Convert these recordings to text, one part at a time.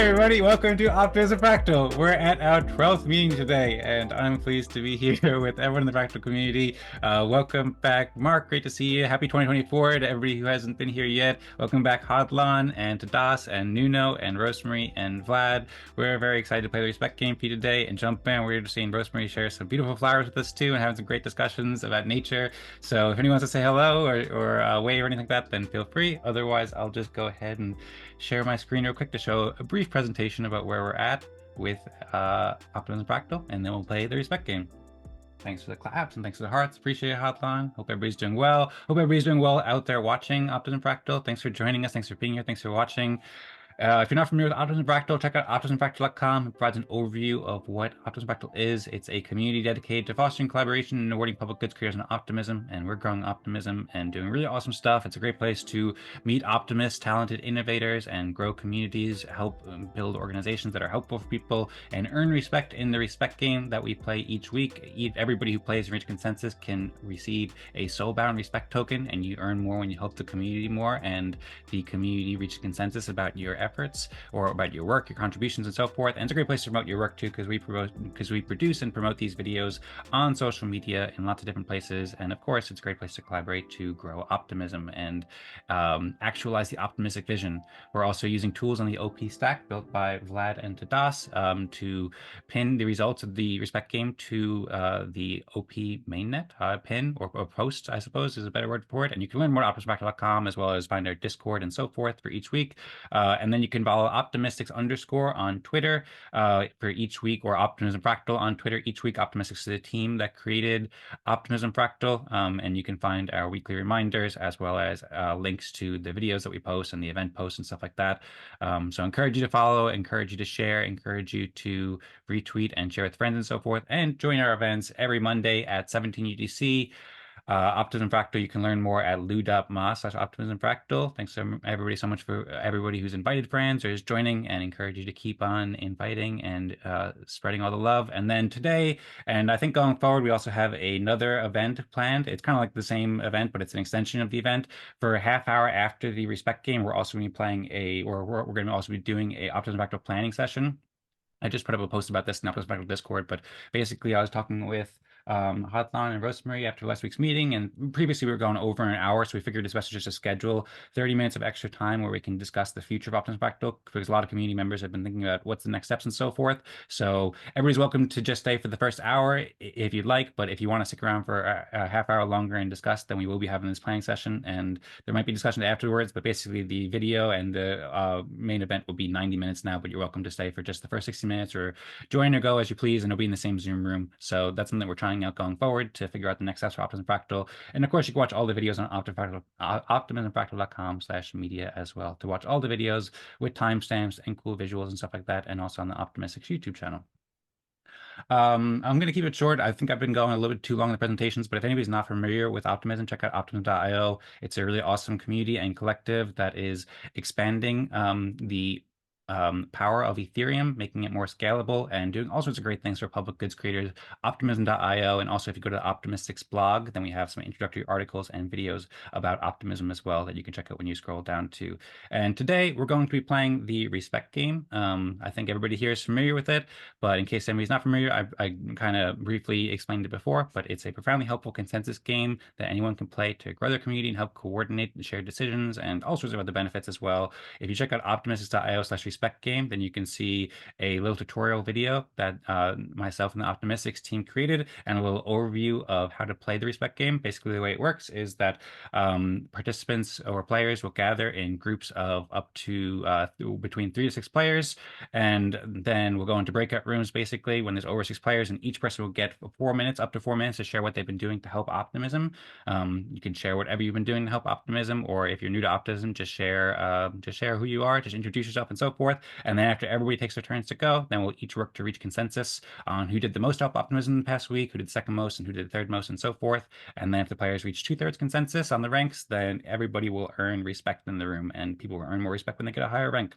everybody, welcome to Optimism Fractal. We're at our 12th meeting today, and I'm pleased to be here with everyone in the Fractal community. Welcome back, Marc. Great to see you. Happy 2024 to everybody who hasn't been here yet. Welcome back, Hadlan and Tadas and Nuno and Rosmari and Vlad. We're very excited to play the respect game for you today and jump in. We're just seeing Rosmari share some beautiful flowers with us too and having some great discussions about nature. So if anyone wants to say hello or wave or anything like that, then feel free. Otherwise, I'll just go ahead and share my screen real quick to show a brief presentation about where we're at with Optimism Fractal, and then we'll play the respect game. Thanks for the claps and thanks for the hearts. Appreciate it, Hotline. Hope everybody's doing well. Hope everybody's doing well out there watching Optimism Fractal. Thanks for joining us. Thanks for being here. Thanks for watching. If you're not familiar with Optimism Fractal, check out optimismfractal.com. It provides an overview of what Optimism Fractal is. It's a community dedicated to fostering collaboration and awarding public goods creators and optimism, and we're growing optimism and doing really awesome stuff. It's a great place to meet optimists, talented innovators, and grow communities, help build organizations that are helpful for people, and earn respect in the respect game that we play each week. Everybody who plays and reach consensus can receive a soulbound respect token, and you earn more when you help the community more, and the community reaches consensus about your efforts or about your work, your contributions, and so forth. And it's a great place to promote your work too, because we produce and promote these videos on social media in lots of different places. And of course, it's a great place to collaborate to grow optimism and actualize the optimistic vision. We're also using tools on the OP stack built by Vlad and Tadas to pin the results of the respect game to the OP mainnet pin or post, I suppose is a better word for it. And you can learn more at optimismfractal.com, as well as find our Discord and so forth for each week. And then you can follow Optimistics _ on Twitter for each week, or Optimism Fractal on Twitter each week. Optimistics is the team that created Optimism Fractal, and you can find our weekly reminders as well as links to the videos that we post and the event posts and stuff like that. So I encourage you to follow, encourage you to share, encourage you to retweet and share with friends and so forth, and join our events every Monday at 17 UTC. Optimism Fractal, you can learn more at lou.ma/Optimism Fractal. Thanks to everybody so much for everybody who's invited friends or is joining, and encourage you to keep on inviting and spreading all the love. And then today, and I think going forward, we also have another event planned. It's kind of like the same event, but it's an extension of the event. For a half hour after the respect game, we're also going to be playing we're going to also be doing a Optimism Fractal planning session. I just put up a post about this in Optimism Fractal Discord, but basically I was talking with Hotline and Rosmari after last week's meeting, and previously we were going over an hour, so we figured it's best just to schedule 30 minutes of extra time where we can discuss the future of Optimism Fractal, because a lot of community members have been thinking about what's the next steps and so forth. So everybody's welcome to just stay for the first hour if you'd like, but if you want to stick around for a half hour longer and discuss, then we will be having this planning session, and there might be discussion afterwards, but basically the video and the main event will be 90 minutes now, but you're welcome to stay for just the first 60 minutes or join or go as you please, and it'll be in the same Zoom room. So that's something that we're trying out going forward to figure out the next steps for Optimism Fractal. And of course, you can watch all the videos on optimismfractal.com/media as well to watch all the videos with timestamps and cool visuals and stuff like that, and also on the Optimistics YouTube channel. I'm going to keep it short. I think I've been going a little bit too long in the presentations, but if anybody's not familiar with Optimism, check out optimism.io. It's a really awesome community and collective that is expanding the power of Ethereum, making it more scalable and doing all sorts of great things for public goods creators. Optimism.io, and also if you go to the Optimistics blog, then we have some introductory articles and videos about optimism as well that you can check out when you scroll down to. And today we're going to be playing the respect game. I think everybody here is familiar with it, but in case anybody's not familiar, I kind of briefly explained it before, but it's a profoundly helpful consensus game that anyone can play to grow their community and help coordinate and share decisions and all sorts of other benefits as well. If you check out optimistics.io/respect game, then you can see a little tutorial video that myself and the Optimistics team created, and a little overview of how to play the respect game. Basically, the way it works is that participants or players will gather in groups of up to between 3 to 6 players, and then we'll go into breakout rooms basically when there's over 6 players, and each person will get 4 minutes, up to 4 minutes, to share what they've been doing to help optimism. You can share whatever you've been doing to help optimism, or if you're new to optimism, just share who you are, just introduce yourself and so forth. And then after everybody takes their turns to go, then we'll each work to reach consensus on who did the most help optimism in the past week, who did second most, and who did third most, and so forth. And then if the players reach 2/3 consensus on the ranks, then everybody will earn respect in the room, and people will earn more respect when they get a higher rank.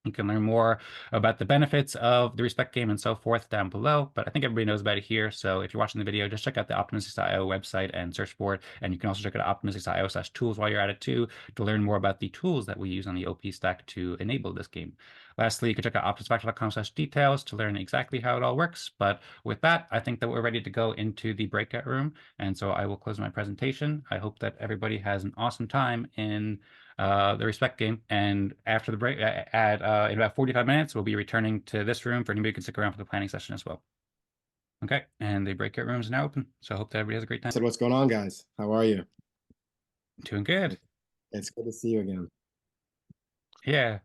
You can learn more about the benefits of the respect game and so forth down below, but I think everybody knows about it here. So if you're watching the video, just check out the Optimistics.io website and search for it. And you can also check out optimistics.io/tools while you're at it too, to learn more about the tools that we use on the OP stack to enable this game. Lastly, you can check out optimismfractal.com/details to learn exactly how it all works. But with that, I think that we're ready to go into the breakout room. And so I will close my presentation. I hope that everybody has an awesome time in the respect game, and after the break in about 45 minutes we'll be returning to this room for anybody who can stick around for the planning session as well. Okay, and the breakout room is now open, so I hope that everybody has a great time. So what's going on, guys? How are you? Doing good. It's good to see you again. Yeah,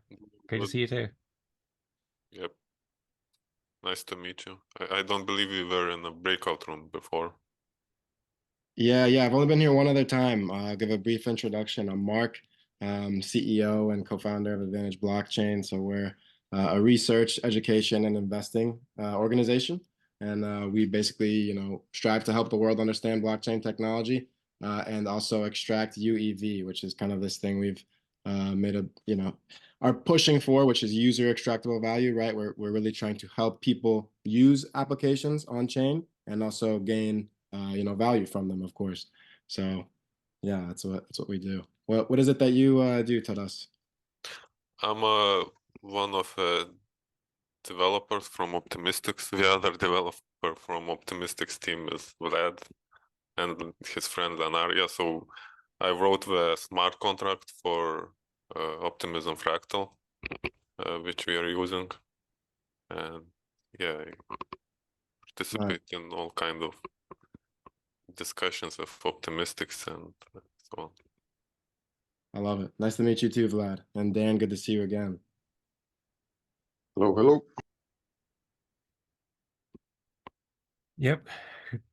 great to see you too. Yep, nice to meet you. I don't believe we were in a breakout room before. Yeah, I've only been here one other time. I'll give a brief introduction. I'm Marc, CEO and co-founder of Advantage Blockchain. So we're a research, education, and investing organization. And we basically, strive to help the world understand blockchain technology and also extract UEV, which is kind of this thing we've are pushing for, which is user extractable value, right? We're really trying to help people use applications on chain and also gain value from them, of course. So yeah, that's what we do. What is it that you do, Tadas? I'm one of developers from Optimistics. The other developer from Optimistics team is Vlad and his friend Lanaria. So I wrote the smart contract for Optimism Fractal, which we are using. And yeah, I participate in all kind of discussions with Optimistics and so on. I love it. Nice to meet you too, Vlad. And Dan, good to see you again. Hello. Yep,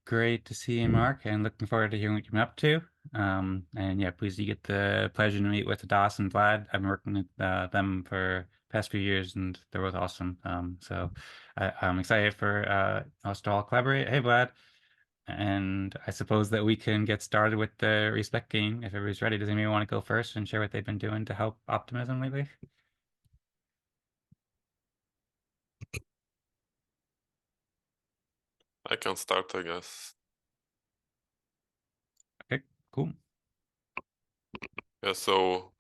great to see you, Marc, and looking forward to hearing what you've been up to. And yeah, please do get the pleasure to meet with Tadas and Vlad. I've been working with them for past few years, and they're both awesome. So I'm excited for us to all collaborate. Hey, Vlad. And I suppose that we can get started with the respect game if everybody's ready. Does anybody want to go first and share what they've been doing to help optimism lately? I can start, I guess. Okay, cool. Yeah, so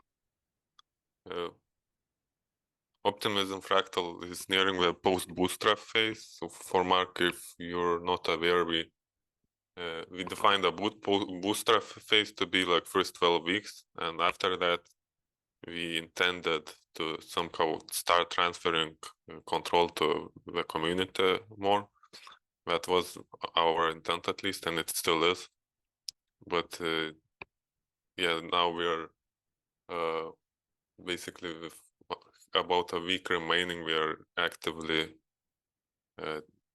Optimism Fractal is nearing the post-bootstrap phase. So for Marc, if you're not aware, we defined a bootstrap phase to be like first 12 weeks. And after that, we intended to somehow start transferring control to the community more. That was our intent at least, and it still is. But yeah, now we're basically with about a week remaining, we are actively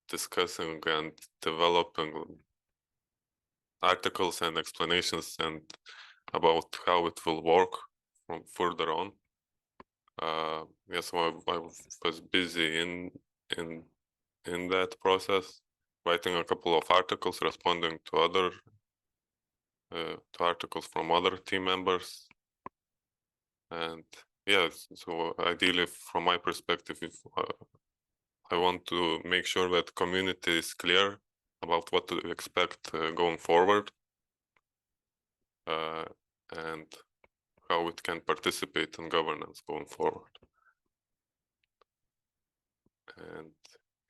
discussing and developing articles and explanations and about how it will work from further on. Yeah, so I was busy in that process, writing a couple of articles, responding to other to articles from other team members, and yeah, so ideally, from my perspective, if I want to make sure that community is clear about what to expect going forward, and how it can participate in governance going forward. And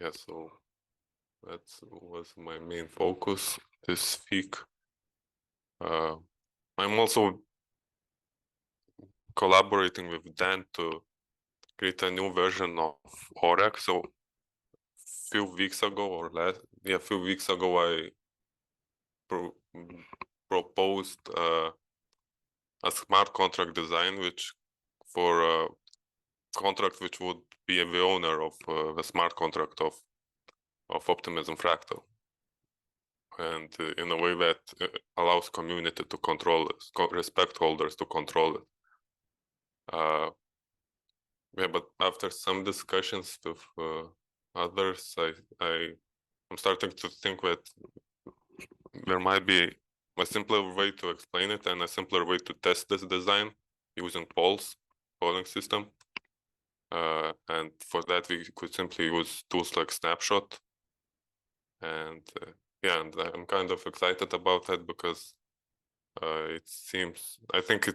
yeah, so that was my main focus this week. I'm also collaborating with Dan to create a new version of OREC. So few weeks ago or less, yeah, a few weeks ago, I proposed a smart contract design, which for a contract which would be the owner of the smart contract of Optimism Fractal, and in a way that allows community to control it, respect holders to control it. Yeah, but after some discussions with others, I'm starting to think that there might be a simpler way to explain it and a simpler way to test this design using polling system. And for that, we could simply use tools like Snapshot. And yeah, and I'm kind of excited about that because it seems, I think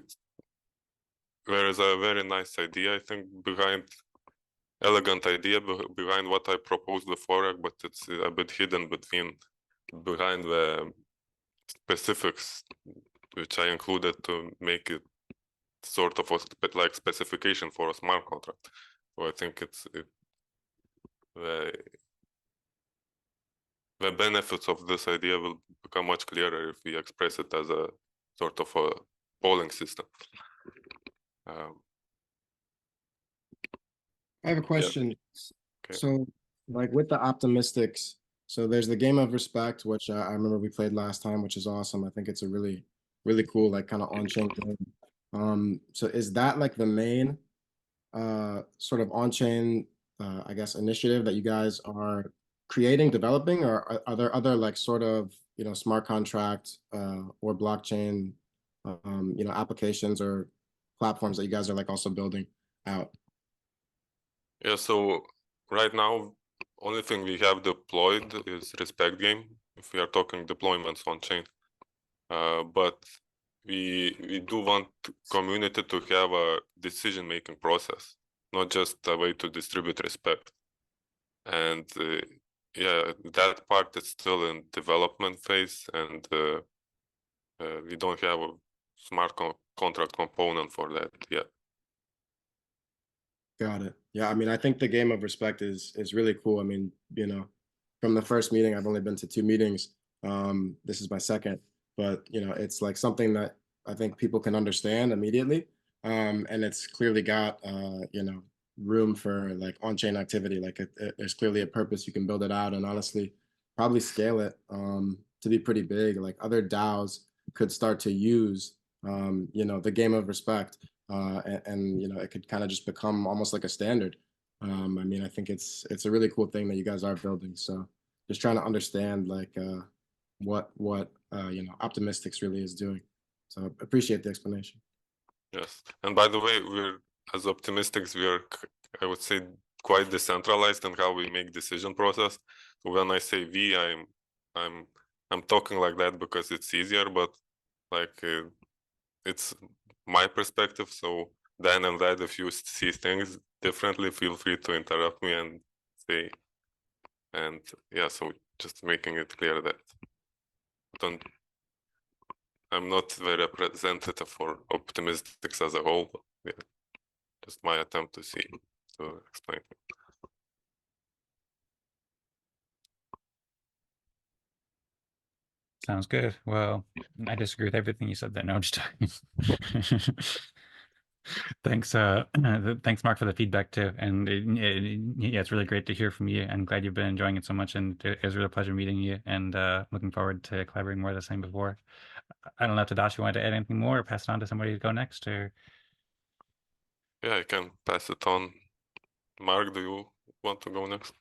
there is a very nice idea, I think, elegant idea behind what I proposed before, but it's a bit hidden behind the specifics, which I included to make it sort of like specification for a smart contract. So I think the benefits of this idea will become much clearer if we express it as a sort of a polling system. I have a question. Yeah. Okay. So, like with the Optimistics, so there's the game of respect, which I remember we played last time, which is awesome. I think it's a really, really cool, like kind of on-chain game. So is that like the main sort of on-chain, I guess, initiative that you guys are creating, developing, or are there other like sort of, smart contract or blockchain, applications or platforms that you guys are like also building out? Yeah, so right now, only thing we have deployed is Respect game, if we are talking deployments on chain. But we do want community to have a decision-making process, not just a way to distribute respect. And yeah, that part is still in development phase, and we don't have a smart contract component for that yet. Got it. Yeah, I mean, I think the game of respect is really cool. I mean, from the first meeting, I've only been to 2 meetings. This is my second, but it's like something that I think people can understand immediately. And it's clearly got room for like on-chain activity. Like there's clearly a purpose. You can build it out and honestly probably scale it to be pretty big. Like other DAOs could start to use the game of respect. And it could kind of just become almost like a standard. I mean, I think it's a really cool thing that you guys are building. So just trying to understand like what Optimistics really is doing. So appreciate the explanation. Yes, and by the way, as Optimistics, we are, I would say, quite decentralized in how we make decision process. So when I say we, I'm talking like that because it's easier, but like it's my perspective. So Dan and Vlad, if you see things differently, feel free to interrupt me and say. And yeah, so just making it clear that I'm not very representative for Optimistics as a whole, but yeah, just my attempt to explain. Sounds good. Well, I disagree with everything you said there. No, I'm just talking. Thanks, thanks, Marc, for the feedback too. And yeah, it's really great to hear from you. I'm glad you've been enjoying it so much, and it was a real pleasure meeting you. And looking forward to collaborating more, the same before. I don't know, Tadas, you wanted to add anything more, or pass it on to somebody to go next, or? Yeah, I can pass it on. Marc, do you want to go next?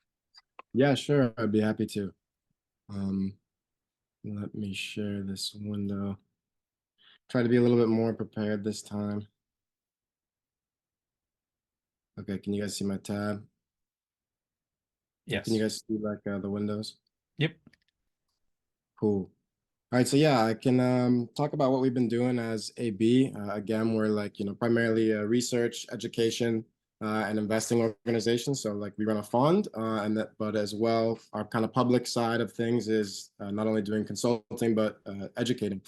Yeah, sure. I'd be happy to. Let me share this window. Try to be a little bit more prepared this time. Okay, can you guys see my tab? Yes. Can you guys see like the windows? Yep. Cool. All right, so yeah, I can talk about what we've been doing as AB. Again, we're like, primarily a research, education, and investing organization. So like we run a fund, but as well, our kind of public side of things is not only doing consulting, but educating.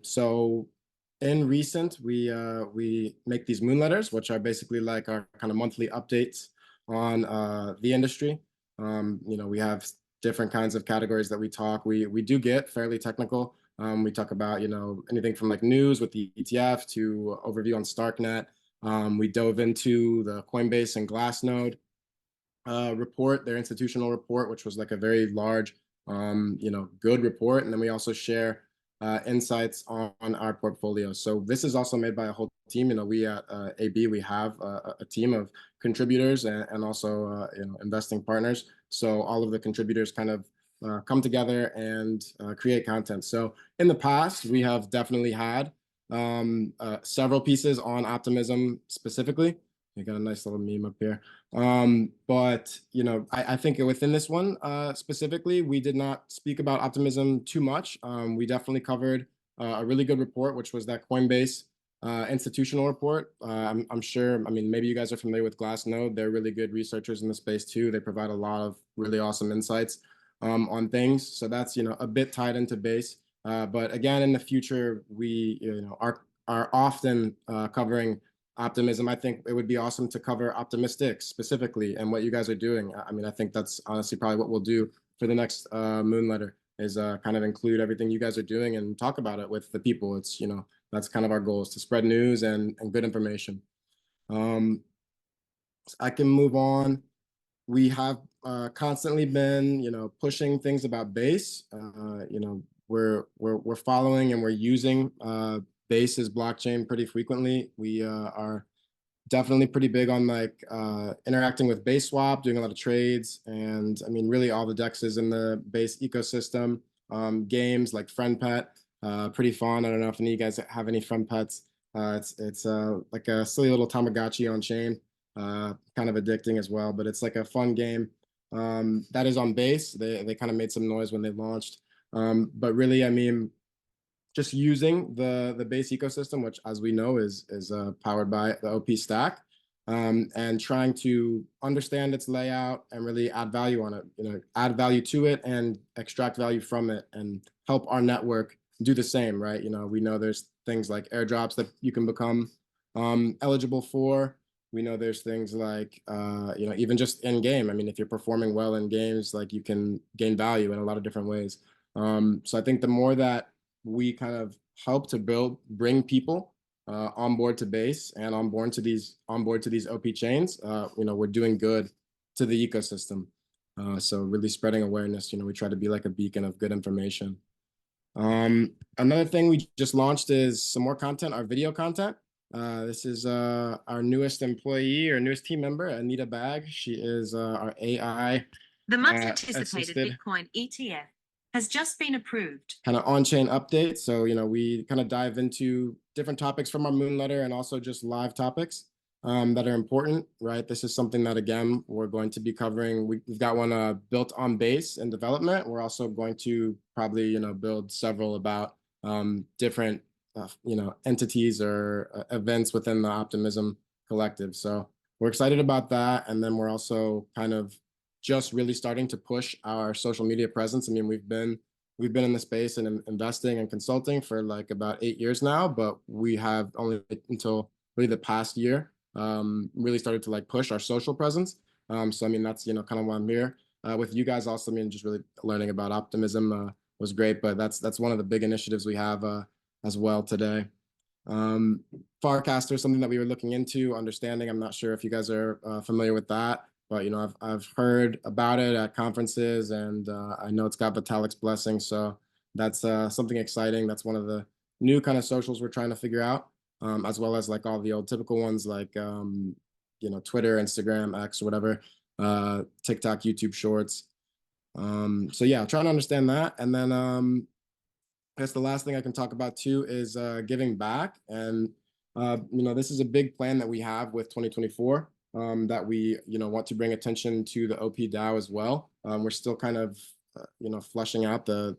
So in recent, we make these moon letters, which are basically like our kind of monthly updates on the industry. We have different kinds of categories that we talk. We do get fairly technical. We talk about, anything from like news with the ETF to overview on StarkNet. We dove into the Coinbase and Glassnode report, their institutional report, which was like a very large, good report. And then we also share insights on our portfolio. So this is also made by a whole team. We at AB, we have a team of contributors and also, investing partners. So all of the contributors kind of come together and create content. So in the past, we have definitely had several pieces on optimism specifically. You got a nice little meme up here. But I think within this one specifically, we did not speak about optimism too much. We definitely covered a really good report, which was that Coinbase institutional report. I'm sure, maybe you guys are familiar with Glassnode. They're really good researchers in the space too. They provide a lot of really awesome insights on things. So that's, a bit tied into Base. But again, in the future, we, are often covering optimism. I think it would be awesome to cover Optimistics specifically and what you guys are doing. I think that's honestly probably what we'll do for the next Moonletter is kind of include everything you guys are doing and talk about it with the people. It's, that's kind of our goal, is to spread news and good information. I can move on. We have constantly been, pushing things about Base. We're following and we're using Base's blockchain pretty frequently. We are definitely pretty big on like interacting with Base Swap, doing a lot of trades, and really all the dexes in the Base ecosystem. Games like Friend Pet, pretty fun. I don't know if any of you guys have any Friend Pets. It's like a silly little Tamagotchi on chain, kind of addicting as well, but it's like a fun game that is on Base. They kind of made some noise when they launched, but really, just using the Base ecosystem, which, as we know, is powered by the OP stack, and trying to understand its layout and really add value on it. Add value to it and extract value from it, and help our network do the same. Right? We know there's things like airdrops that you can become eligible for. We know there's things like even just in game. If you're performing well in games, like you can gain value in a lot of different ways. So I think the more that we kind of help to bring people on board to Base and on board to these OP chains, we're doing good to the ecosystem. So really spreading awareness. We try to be like a beacon of good information. Another thing we just launched is some more content, our video content. This is our newest employee or newest team member, Anita Bag. She is our AI. The much anticipated Bitcoin ETF has just been approved. Kind of on-chain update. So, we kind of dive into different topics from our Moonletter and also just live topics that are important, right? This is something that, again, we're going to be covering. We've got one built on Base in development. We're also going to probably, build several about different, entities or events within the Optimism Collective. So we're excited about that. And then we're also kind of just really starting to push our social media presence. We've been in the space and investing and consulting for like about 8 years now, but we have only until really the past year really started to like push our social presence. So that's kind of why I'm here with you guys. Also, just really learning about optimism was great, but that's one of the big initiatives we have as well today. Farcaster, something that we were looking into, understanding. I'm not sure if you guys are familiar with that. But I've heard about it at conferences, and I know it's got Vitalik's blessing, so that's something exciting. That's one of the new kind of socials we're trying to figure out, as well as like all the old typical ones like Twitter, Instagram, X, or whatever, TikTok, YouTube Shorts. So yeah, trying to understand that, and then I guess the last thing I can talk about too is giving back, and this is a big plan that we have with 2024. That we want to bring attention to the OP DAO as well. We're still kind of fleshing out the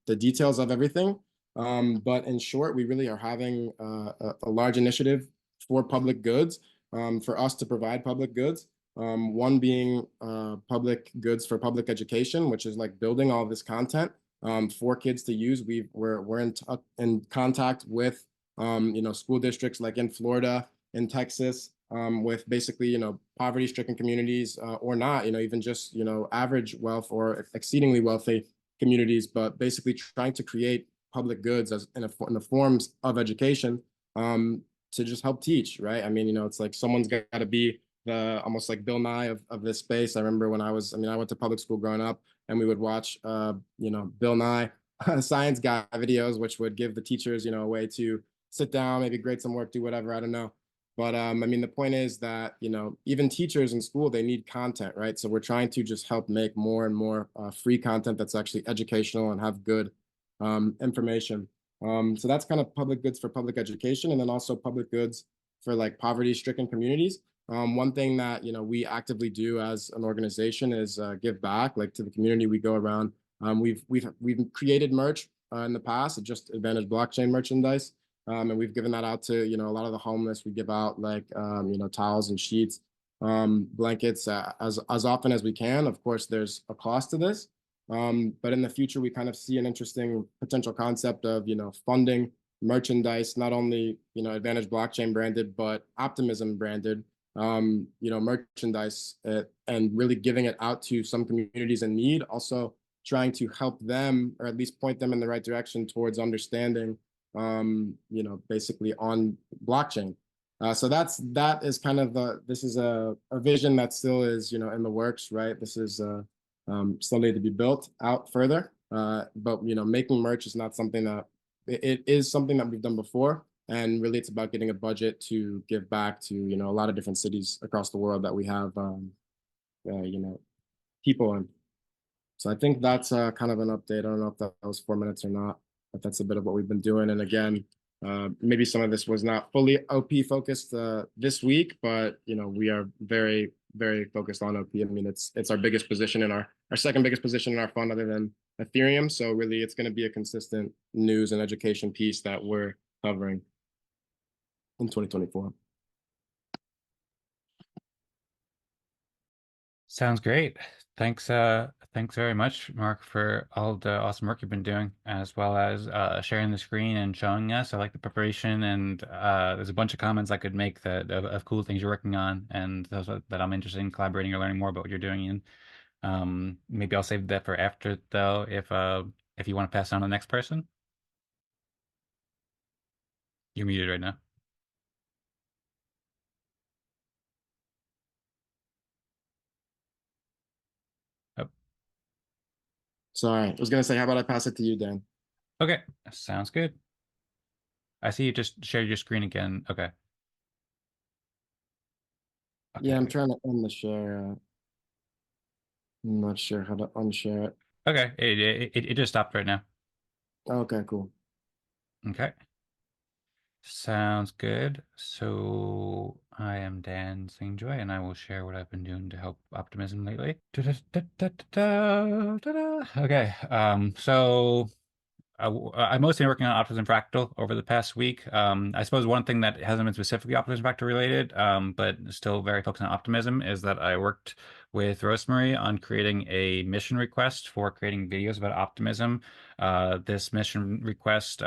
details of everything, but in short, we really are having a large initiative for public goods, for us to provide public goods. One being public goods for public education, which is like building all this content for kids to use. We're in contact with school districts like in Florida, in Texas, with basically, poverty-stricken communities or not, even just, average wealth or exceedingly wealthy communities, but basically trying to create public goods as in the forms of education to just help teach, right? It's like someone's got to be the almost like Bill Nye of this space. I remember when I went to public school growing up, and we would watch, Bill Nye science guy videos, which would give the teachers, a way to sit down, maybe grade some work, do whatever, I don't know. But the point is that, even teachers in school, they need content, right? So we're trying to just help make more and more free content that's actually educational and have good information. So that's kind of public goods for public education, and then also public goods for like poverty-stricken communities. One thing that, we actively do as an organization is give back, like to the community. We go around. We've created merch in the past, just Advantage blockchain merchandise, and we've given that out to a lot of the homeless. We give out like towels and sheets, blankets as often as we can. Of course, there's a cost to this, but in the future, we kind of see an interesting potential concept of funding merchandise, not only Advantage blockchain branded, but Optimism branded merchandise, and really giving it out to some communities in need. Also trying to help them, or at least point them in the right direction towards understanding, basically on blockchain. So that is kind of this is a vision that still is, in the works, right? This is still need to be built out further. But making merch is not something that it is something that we've done before. And really, it's about getting a budget to give back to, a lot of different cities across the world that we have, people in. So I think that's kind of an update. I don't know if that was 4 minutes or not, but that's a bit of what we've been doing. And again, maybe some of this was not fully OP focused this week, but, we are very, very focused on OP. I mean, it's our biggest position in our second biggest position in our fund other than Ethereum. So really, it's going to be a consistent news and education piece that we're covering in 2024. Sounds great. Thanks very much, Marc, for all the awesome work you've been doing, as well as sharing the screen and showing us. I like the preparation, and there's a bunch of comments I could make of cool things you're working on, and those that I'm interested in collaborating or learning more about what you're doing. And maybe I'll save that for after, though, if you want to pass on to the next person. You're muted right now. Sorry, I was going to say, how about I pass it to you, Dan? Okay, sounds good. I see you just shared your screen again. Okay. Yeah, I'm trying to end the share. I'm not sure how to unshare it. Okay, it just stopped right now. Okay, cool. Okay. Sounds good. So I am Dan Singjoy, and I will share what I've been doing to help optimism lately. Okay, so I'm mostly working on Optimism Fractal over the past week. I suppose one thing that hasn't been specifically Optimism Fractal related, but still very focused on optimism, is that I worked with Rosmari on creating a mission request for creating videos about optimism. This mission request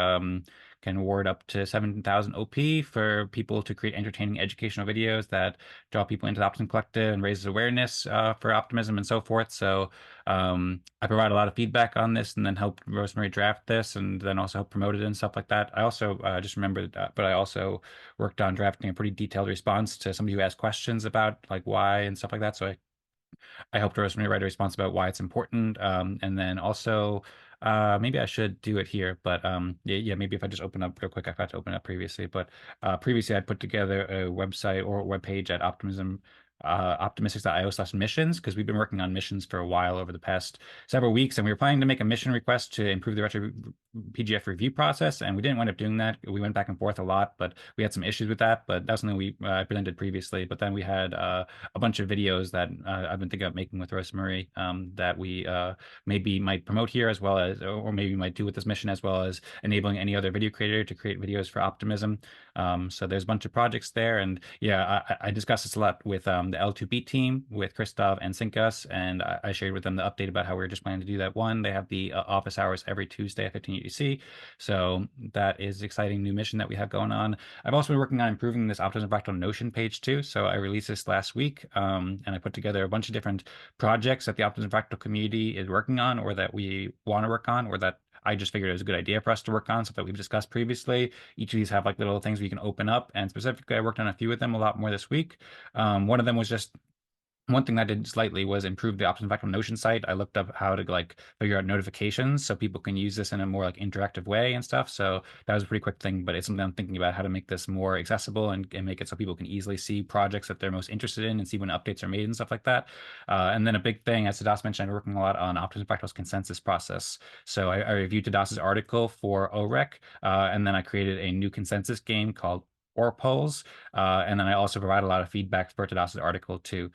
can award up to 7,000 OP for people to create entertaining educational videos that draw people into the Optimism Collective and raises awareness for optimism and so forth. So I provide a lot of feedback on this, and then helped Rosmari draft this, and then also help promote it and stuff like that. I also just remembered that, but I also worked on drafting a pretty detailed response to somebody who asked questions about like why and stuff like that. So I helped Rosmari write a response about why it's important. And then also, maybe I should do it here, but yeah, maybe if I just open up real quick, I forgot to open it up previously, but previously I put together a website or a web page at optimistics.io/missions, because we've been working on missions for a while over the past several weeks, and we were planning to make a mission request to improve the retroPGF review process, and we didn't wind up doing that. We went back and forth a lot, but we had some issues with that, but that's something we presented previously. But then we had a bunch of videos that I've been thinking about making with Rosmari, that we maybe might promote here, as well as, or maybe might do with this mission, as well as enabling any other video creator to create videos for optimism. So there's a bunch of projects there, and yeah, I discussed this a lot with the L2B team, with Christoph and Sinkas, and I shared with them the update about how we were just planning to do that. One, they have the office hours every Tuesday at 15 UTC, so that is an exciting new mission that we have going on. I've also been working on improving this Optimism Fractal Notion page too, so I released this last week, and I put together a bunch of different projects that the Optimism Fractal community is working on, or that we want to work on, or that I just figured it was a good idea for us to work on, stuff that we've discussed previously. Each of these have like little things we can open up, and specifically I worked on a few of them, a lot more this week. One of them was just, one thing I did slightly was improve the Optimism Fractal Notion site. I looked up how to like figure out notifications so people can use this in a more like interactive way and stuff. So that was a pretty quick thing, but it's something I'm thinking about, how to make this more accessible and make it so people can easily see projects that they're most interested in and see when updates are made and stuff like that. And then a big thing, as Tadas mentioned, I'm working a lot on Optimism Fractal's consensus process. So I reviewed Tadas's article for OREC, and then I created a new consensus game called Orpolls, and then I also provide a lot of feedback for Tadas' article too.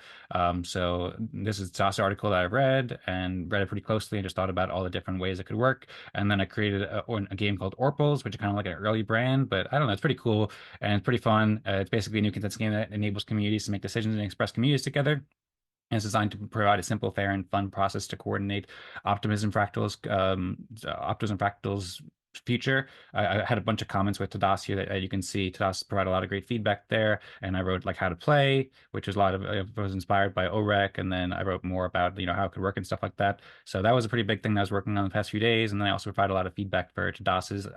So this is Tadas' article that I read it pretty closely and just thought about all the different ways it could work. And then I created a game called Orpolls, which is kind of like an early brand, but I don't know, it's pretty cool and it's pretty fun. It's basically a new consensus game that enables communities to make decisions and express communities together. And it's designed to provide a simple, fair, and fun process to coordinate Optimism Fractal's future. I had a bunch of comments with Tadas here that you can see. Tadas provided a lot of great feedback there, and I wrote like how to play, which was a lot of was inspired by OREC, and then I wrote more about how it could work and stuff like that. So that was a pretty big thing that I was working on the past few days, and then I also provided a lot of feedback for Tadas's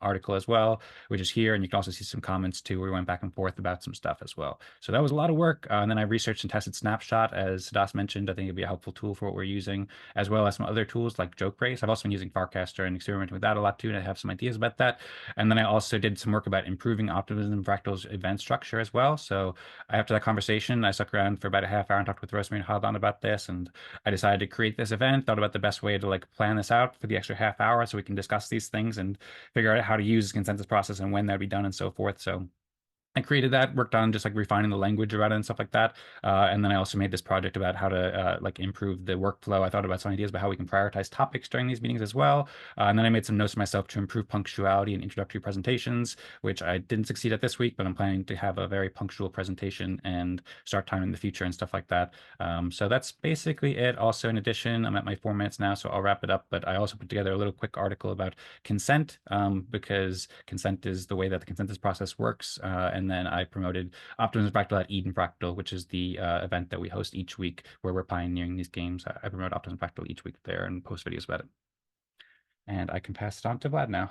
article as well, which is here, and you can also see some comments too where we went back and forth about some stuff as well. So that was a lot of work, and then I researched and tested Snapshot, as Tadas mentioned. I think it'd be a helpful tool for what we're using, as well as some other tools like Joke Race. I've also been using Farcaster and experimenting with that a lot too, and I have some ideas about that. And then I also did some work about improving Optimism Fractal's event structure as well. So after that conversation, I stuck around for about a half hour and talked with Rosmari and Vlad about this, and I decided to create this event, thought about the best way to like plan this out for the extra half hour so we can discuss these things and figure out how to use the consensus process and when that'd be done and so forth. So I created that, worked on just like refining the language about it and stuff like that. And then I also made this project about how to like improve the workflow. I thought about some ideas about how we can prioritize topics during these meetings as well. And then I made some notes myself to improve punctuality and introductory presentations, which I didn't succeed at this week, but I'm planning to have a very punctual presentation and start time in the future and stuff like that. So that's basically it. Also, in addition, I'm at my 4 minutes now, so I'll wrap it up. But I also put together a little quick article about consent, because consent is the way that the consensus process works. And then I promoted Optimism Fractal at Eden Fractal, which is the event that we host each week where we're pioneering these games. I promote Optimism Fractal each week there and post videos about it. And I can pass it on to Vlad now.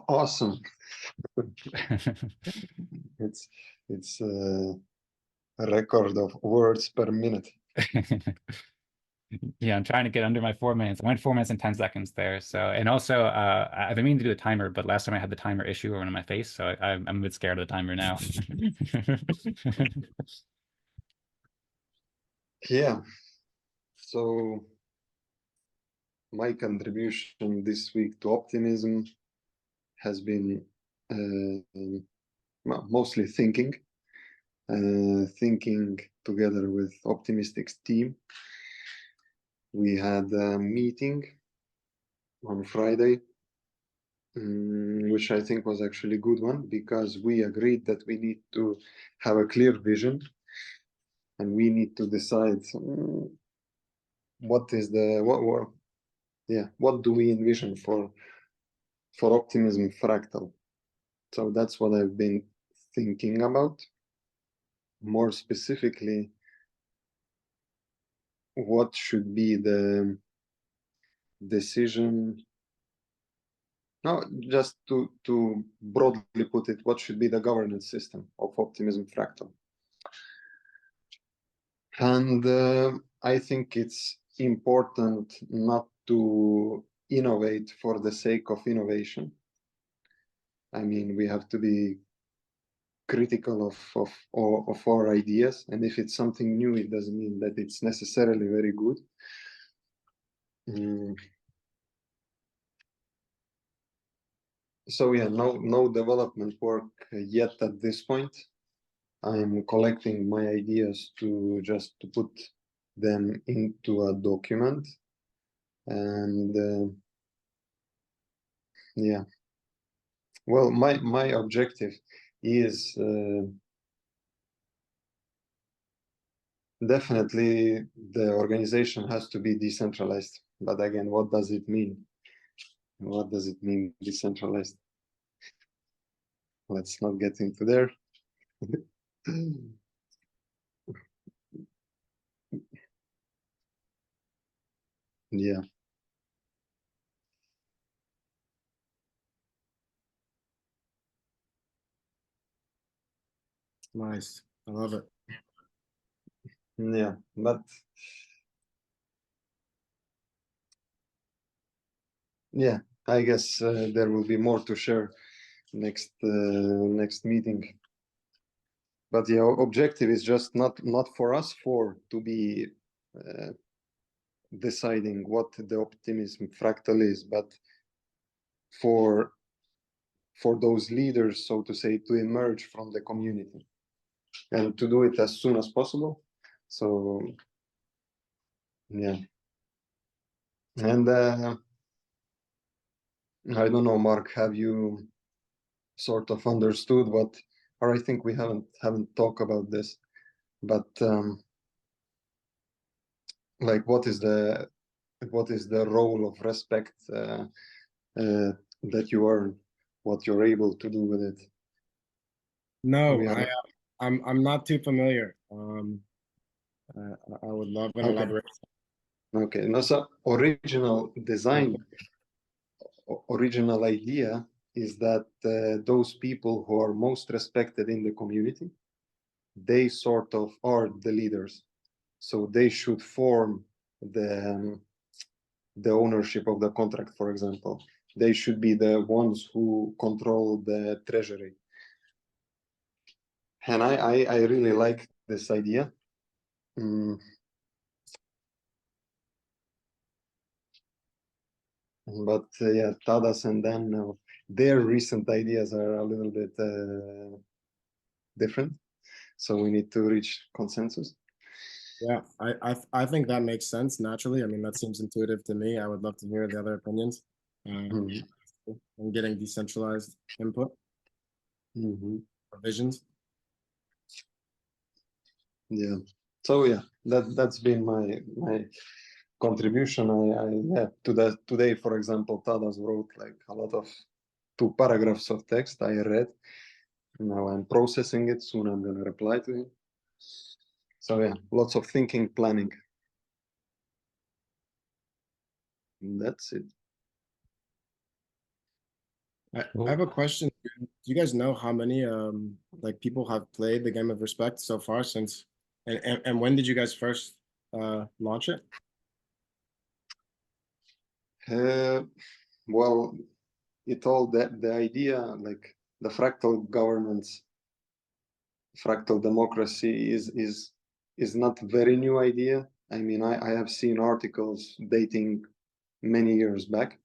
Awesome. It's a record of words per minute. Yeah, I'm trying to get under my 4 minutes. I went 4 minutes and 10 seconds there. So, and also, I've been meaning to do the timer, but last time I had the timer issue over in my face, so I'm a bit scared of the timer now. Yeah. So my contribution this week to optimism has been mostly thinking together with Optimistics team. We had a meeting on Friday, which I think was actually a good one, because we agreed that we need to have a clear vision and we need to decide what is the what do we envision for Optimism Fractal. So that's what I've been thinking about. More specifically, what should be the decision? No, just to broadly put it, what should be the governance system of Optimism Fractal? And I think it's important not to innovate for the sake of innovation. I mean, we have to be critical of our ideas, and if it's something new, it doesn't mean that it's necessarily very good. So yeah, no development work yet at this point. I'm collecting my ideas to put them into a document, and yeah. Well, my objective is definitely the organization has to be decentralized. But again, what does it mean? What does it mean, decentralized? Let's not get into there. Yeah. Nice. I love it. Yeah, but yeah, I guess there will be more to share next meeting. But the objective is just not for us four to be deciding what the Optimism Fractal is, but for those leaders, so to say, to emerge from the community and to do it as soon as possible. So yeah. And I don't know, Marc, have you sort of understood what, or I think we haven't talked about this, but like what is the role of respect that you earn, what you're able to do with it? No, I'm not too familiar. I would love an elaboration. Okay, now so original design, original idea is that those people who are most respected in the community, they sort of are the leaders. So they should form the ownership of the contract, for example. They should be the ones who control the treasury. And I really like this idea. But yeah, Tadas and Dan, their recent ideas are a little bit different. So we need to reach consensus. Yeah, I think that makes sense naturally. I mean, that seems intuitive to me. I would love to hear the other opinions. And getting decentralized input, visions. Yeah. So yeah, that's been my contribution. Today, for example, Tadas wrote like a lot of 2 paragraphs of text I read. Now I'm processing it. Soon I'm going to reply to him. So yeah, lots of thinking, planning. And that's it. I have a question. Do you guys know how many like people have played the game of respect so far since, and when did you guys first launch it? Well, the idea, like the fractal governance, fractal democracy is not very new idea. I mean, I have seen articles dating many years back,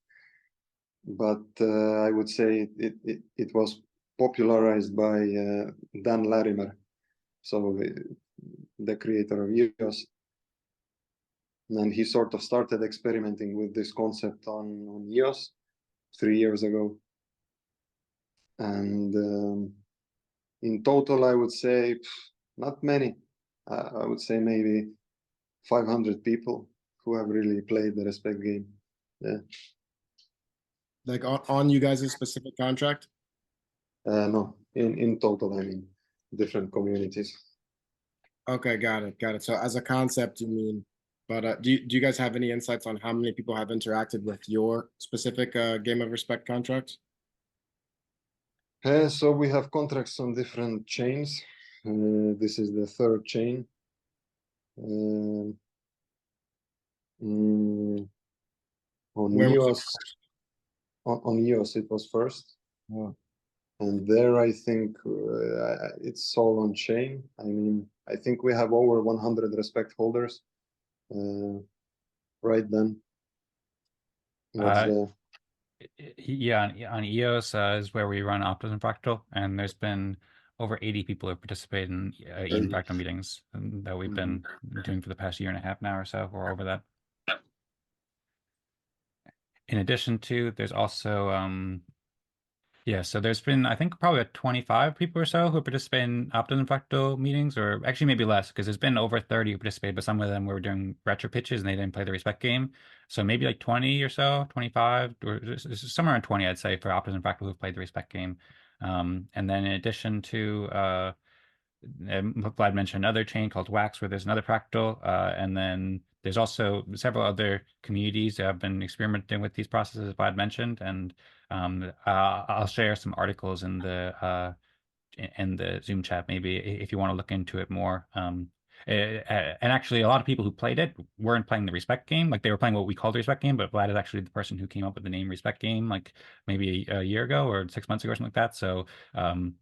but I would say it was popularized by Dan Larimer, so the creator of EOS. And he sort of started experimenting with this concept on EOS 3 years ago. And in total, I would say not many. I would say maybe 500 people who have really played the respect game. Yeah. Like on you guys' specific contract? No, in total, I mean, different communities. Okay, got it. So as a concept, you mean, but do you guys have any insights on how many people have interacted with your specific game of respect contracts? So we have contracts on different chains. This is the 3rd chain. On EOS, on EOS it was first. Oh. And there I think it's all on chain. I mean, I think we have over 100 respect holders right then. Yeah, on EOS is where we run Optimism Fractal, and there's been over 80 people who participate in Eden Fractal meetings that we've been doing for the past 1.5 years now or so, or over that. In addition to, there's also yeah, so there's been, I think, probably 25 people or so who participate in Optimism Fractal meetings, or actually maybe less, because there's been over 30 who participated, but some of them were doing retro pitches and they didn't play the respect game. So maybe like 20 or so, 25, or somewhere around 20, I'd say, for Optimism Fractal who've played the respect game. And then in addition to, Vlad mentioned another chain called Wax, where there's another fractal, and then there's also several other communities that have been experimenting with these processes, as Vlad mentioned, and I'll share some articles in the Zoom chat, maybe if you want to look into it more. And actually, a lot of people who played it weren't playing the respect game. Like, they were playing what we call the respect game, but Vlad is actually the person who came up with the name respect game, like maybe a year ago or 6 months ago or something like that. So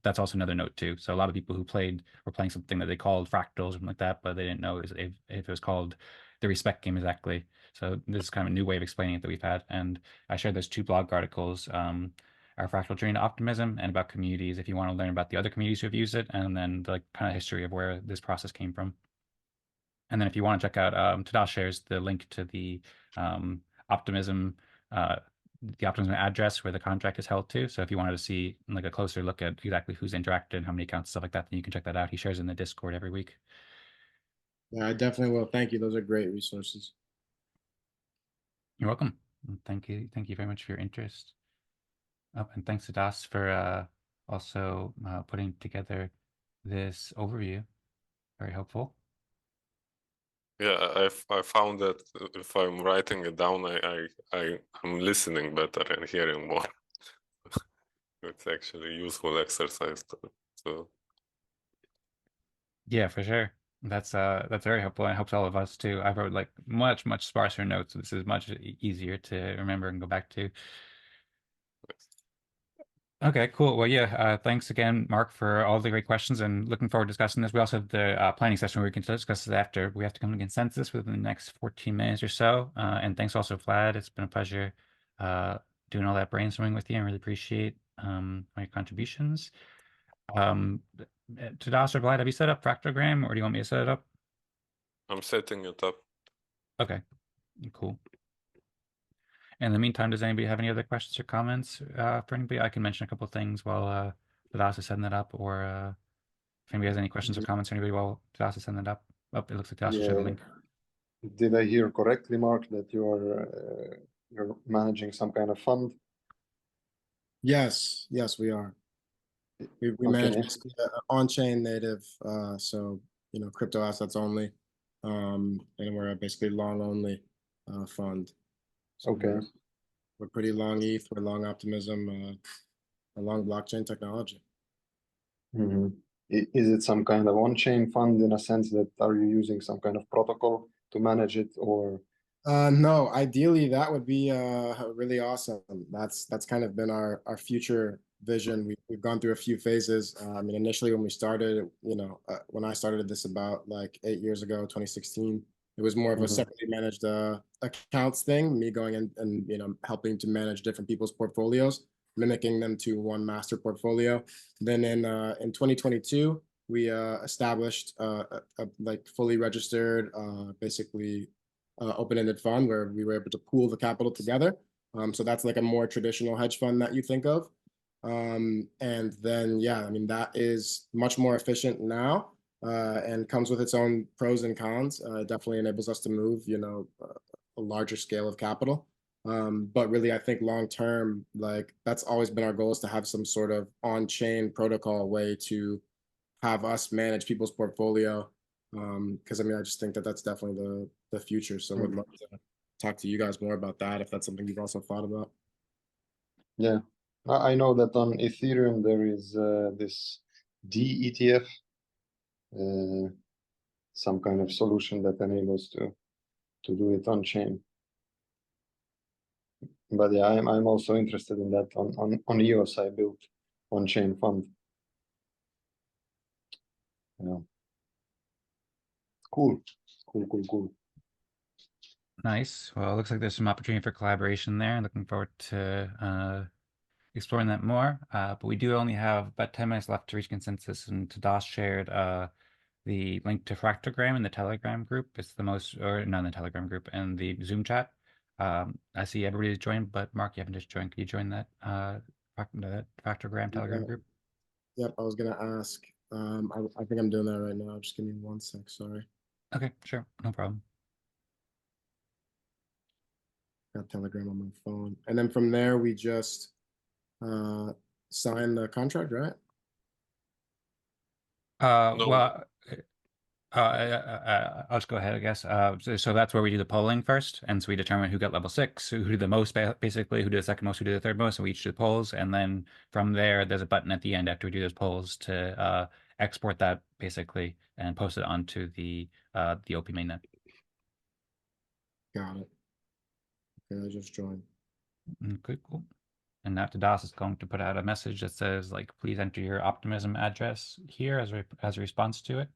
that's also another note too. So a lot of people who played were playing something that they called fractals or something like that, but they didn't know if it was called the respect game exactly. So this is kind of a new way of explaining it that we've had. And I shared those 2 blog articles, our fractal journey to optimism and about communities, if you want to learn about the other communities who have used it, and then the kind of history of where this process came from. And then if you want to check out, Tadas shares the link to the Optimism address where the contract is held to. So if you wanted to see like a closer look at exactly who's interacted and how many accounts, stuff like that, then you can check that out. He shares in the Discord every week. Yeah, I definitely will. Thank you. Those are great resources. You're welcome. Thank you. Thank you very much for your interest. Oh, and thanks to Das for also putting together this overview. Very helpful. Yeah, I found that if I'm writing it down, I'm listening better and hearing more. It's actually a useful exercise. So yeah, for sure. That's very helpful, and it helps all of us too. I wrote like much sparser notes, so this is much easier to remember and go back to. Okay, cool. Well, yeah, thanks again, Marc, for all the great questions, and looking forward to discussing this. We also have the planning session where we can discuss this after. We have to come to consensus within the next 14 minutes or so. And thanks also, Vlad. It's been a pleasure doing all that brainstorming with you. I really appreciate my contributions. Tadas or Vlad, have you set up Fractalgram, or do you want me to set it up? I'm setting it up. Okay, cool. In the meantime, does anybody have any other questions or comments for anybody? I can mention a couple of things while Tadas is setting that up, or if anybody has any questions or comments for anybody while Tadas is setting that up. Oh, it looks like Tadas shared the link. Did I hear correctly, Marc, that you're managing some kind of fund? Yes, we are. We manage basically an on-chain native, so crypto assets only, and we're basically long only fund. So we're pretty long ETH, we're long Optimism, a long blockchain technology. Is it some kind of on-chain fund in a sense that are you using some kind of protocol to manage it, or? No, ideally that would be really awesome. That's kind of been our future vision. We've gone through a few phases. I mean, initially when we started, when I started this about like 8 years ago, 2016, it was more of a separately managed accounts thing, me going in and helping to manage different people's portfolios, mimicking them to one master portfolio. Then in 2022, we established a like fully registered, basically open-ended fund where we were able to pool the capital together. So that's like a more traditional hedge fund that you think of. And then, yeah, I mean, that is much more efficient now and comes with its own pros and cons. It definitely enables us to move, a larger scale of capital. But really, I think long term, like that's always been our goal, is to have some sort of on-chain protocol way to have us manage people's portfolio. Because I mean, I just think that that's definitely the future. So would love to talk to you guys more about that if that's something you've also thought about. Yeah, I know that on Ethereum there is this DETF, some kind of solution that enables to do it on chain. But yeah, I'm also interested in that. On EOS, I built on-chain fund. Yeah. Cool. Nice. Well, it looks like there's some opportunity for collaboration there. Looking forward to exploring that more. But we do only have about 10 minutes left to reach consensus, and Tadas shared the link to Fractalgram in the Telegram group. It's the most, or not in the Telegram group, and the Zoom chat. I see everybody's joined, but Marc, you haven't just joined. Can you join that Fractalgram Telegram group? Yep, I was gonna ask. I think I'm doing that right now. Just give me 1 sec, sorry. Okay, sure, no problem. Got Telegram on my phone. And then from there, we just sign the contract, right? No. Well, I'll just go ahead, I guess. So that's where we do the polling first, and so we determine who got level 6, who did the most, basically, who did the second most, who did the third most, and we each do the polls, and then from there, there's a button at the end after we do those polls to export that, basically, and post it onto the OP mainnet. Got it. Okay, I just joined. Okay, cool. And now Tadas is going to put out a message that says, like, please enter your Optimism address here as a response to it.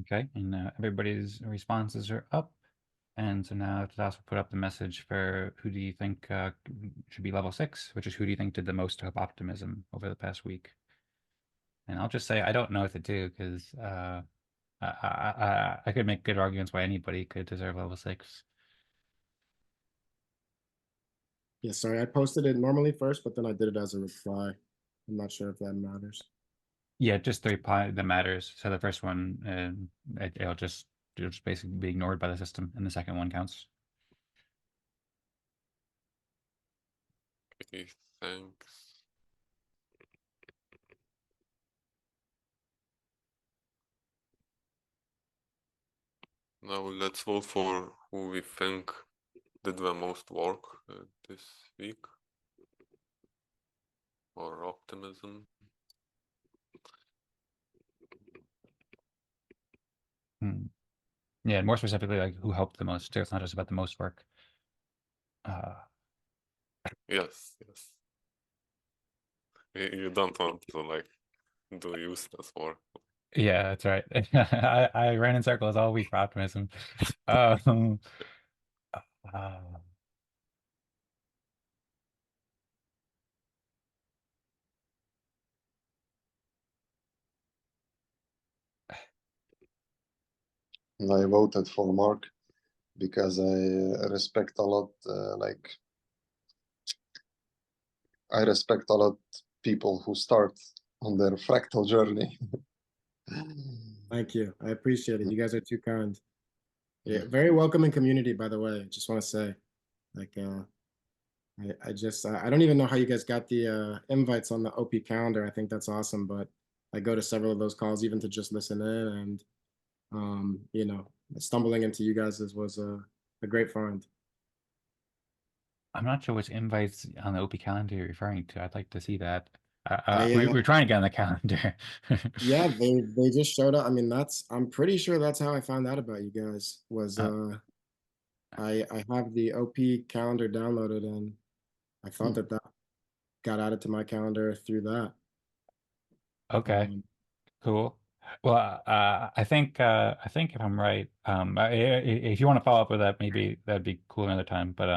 Okay, and everybody's responses are up. And so now Tadas will put up the message for who do you think should be level 6, which is who do you think did the most to help optimism over the past week? And I'll just say I don't know what to do because I could make good arguments why anybody could deserve level 6. Yeah, sorry, I posted it normally first, but then I did it as a reply. I'm not sure if that matters. Yeah, just 3 that matters. So the first one, it'll just basically be ignored by the system, and the second one counts. Okay, thanks. Now let's vote for who we think did the most work this week. Or optimism. Yeah, more specifically, like who helped the most too. It's not just about the most work. Yes. You don't want to like do useless work. Yeah, that's right. I ran in circles all week for optimism. Um, uh, I voted for Marc because I respect a lot, I respect a lot people who start on their fractal journey. Thank you. I appreciate it. You guys are too kind. Yeah, very welcoming community, by the way. Just want to say, like, I don't even know how you guys got the invites on the OP calendar. I think that's awesome, but I go to several of those calls even to just listen in, and you know, stumbling into you guys was a great find. I'm not sure which invites on the OP calendar you're referring to. I'd like to see that. I We're trying to get on the calendar. Yeah, they just showed up. I mean, I'm pretty sure that's how I found out about you guys. Was I have the OP calendar downloaded, and I thought that got added to my calendar through that. Okay, cool. Well, I think if I'm right, if you want to follow up with that, maybe that'd be cool another time. But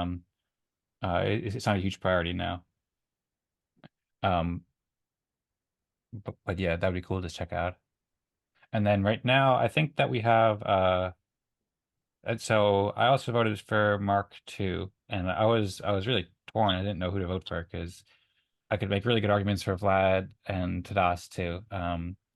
it's not a huge priority now. Um, but yeah, that would be cool to check out. And then right now, I think that we have and so I also voted for Marc too, and I was really torn. I didn't know who to vote for because I could make really good arguments for Vlad and Tadas too.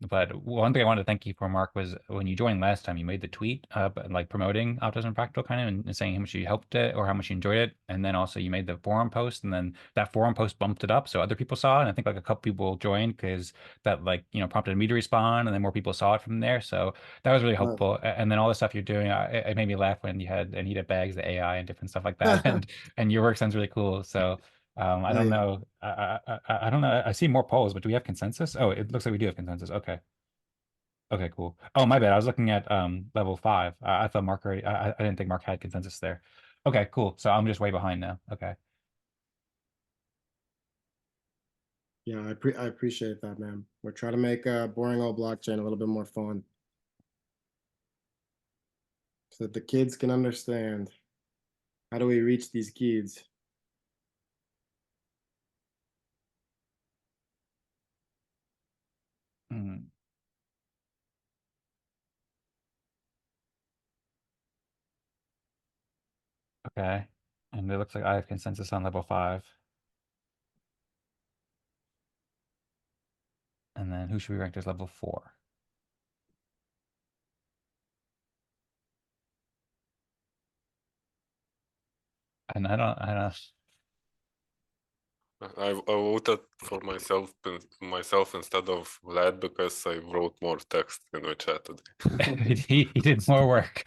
But one thing I wanted to thank you for, Marc, was when you joined last time, you made the tweet like promoting Optimism Fractal kind of and saying how much you helped it or how much you enjoyed it. And then also you made the forum post, and then that forum post bumped it up so other people saw it. And I think like a couple people joined because that like, prompted me to respond, and then more people saw it from there. So that was really helpful. And then all the stuff you're doing, it made me laugh when you had Anita Bags, the AI, and different stuff like that. And your work sounds really cool. So I don't know. I don't know. I see more polls, but do we have consensus? Oh, it looks like we do have consensus. Okay. Okay, cool. Oh, my bad. I was looking at level 5. I thought Marc already. I didn't think Marc had consensus there. Okay, cool. So I'm just way behind now. Okay. Yeah, I appreciate that, man. We're trying to make boring old blockchain a little bit more fun, so that the kids can understand. How do we reach these kids? Hmm. Okay. And it looks like I have consensus on level 5. And then who should we rank as level 4? And I don't. I voted for myself instead of Vlad because I wrote more text in the chat today. He did more work.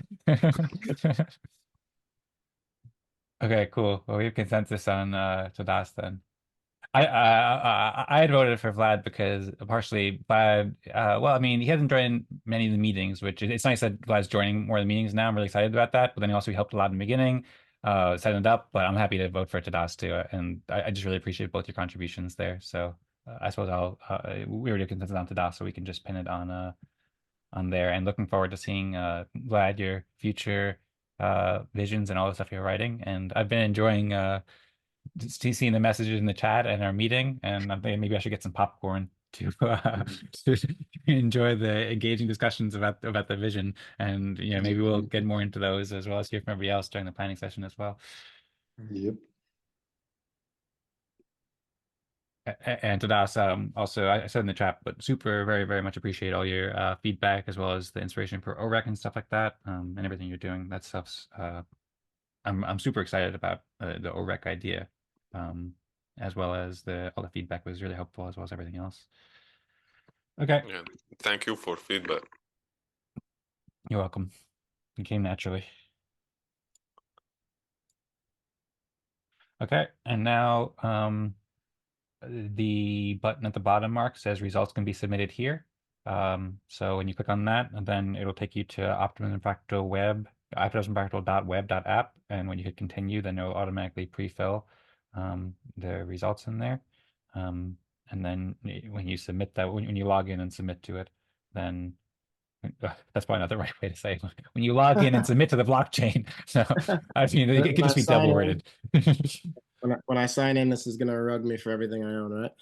Okay, cool. Well, we have consensus on Tadas then. I had voted for Vlad because partially Vlad, well, I mean, he hasn't joined many of the meetings, which it's nice that Vlad's joining more of the meetings now. I'm really excited about that. But then he also helped a lot in the beginning, setting it up. But I'm happy to vote for Tadas too, and I just really appreciate both your contributions there. So I suppose we already have consensus on Tadas, so we can just pin it on on there, and looking forward to seeing Vlad, your future visions and all the stuff you're writing. And I've been enjoying seeing the messages in the chat and our meeting, and I'm thinking maybe I should get some popcorn to to enjoy the engaging discussions about the vision. And maybe we'll get more into those as well as hear from everybody else during the planning session as well. Yep. And Tadas, also I said in the chat, but super very, very much appreciate all your feedback as well as the inspiration for OREC and stuff like that, and everything you're doing. That stuff's I'm super excited about the OREC idea, as well as all the feedback was really helpful, as well as everything else. Okay. Yeah, thank you for feedback. You're welcome. It came naturally. Okay, and now the button at the bottom, Marc, says results can be submitted here. So when you click on that, and then it'll take you to Optimism Fractal Web, optimismfractal.web.app, and when you hit continue, then it'll automatically pre-fill the results in there. And then when you submit that, when you log in and submit to it, then that's probably not the right way to say it. When you log in and submit to the blockchain. So I mean, it could just be double worded. When I sign in, this is gonna rug me for everything I own, right?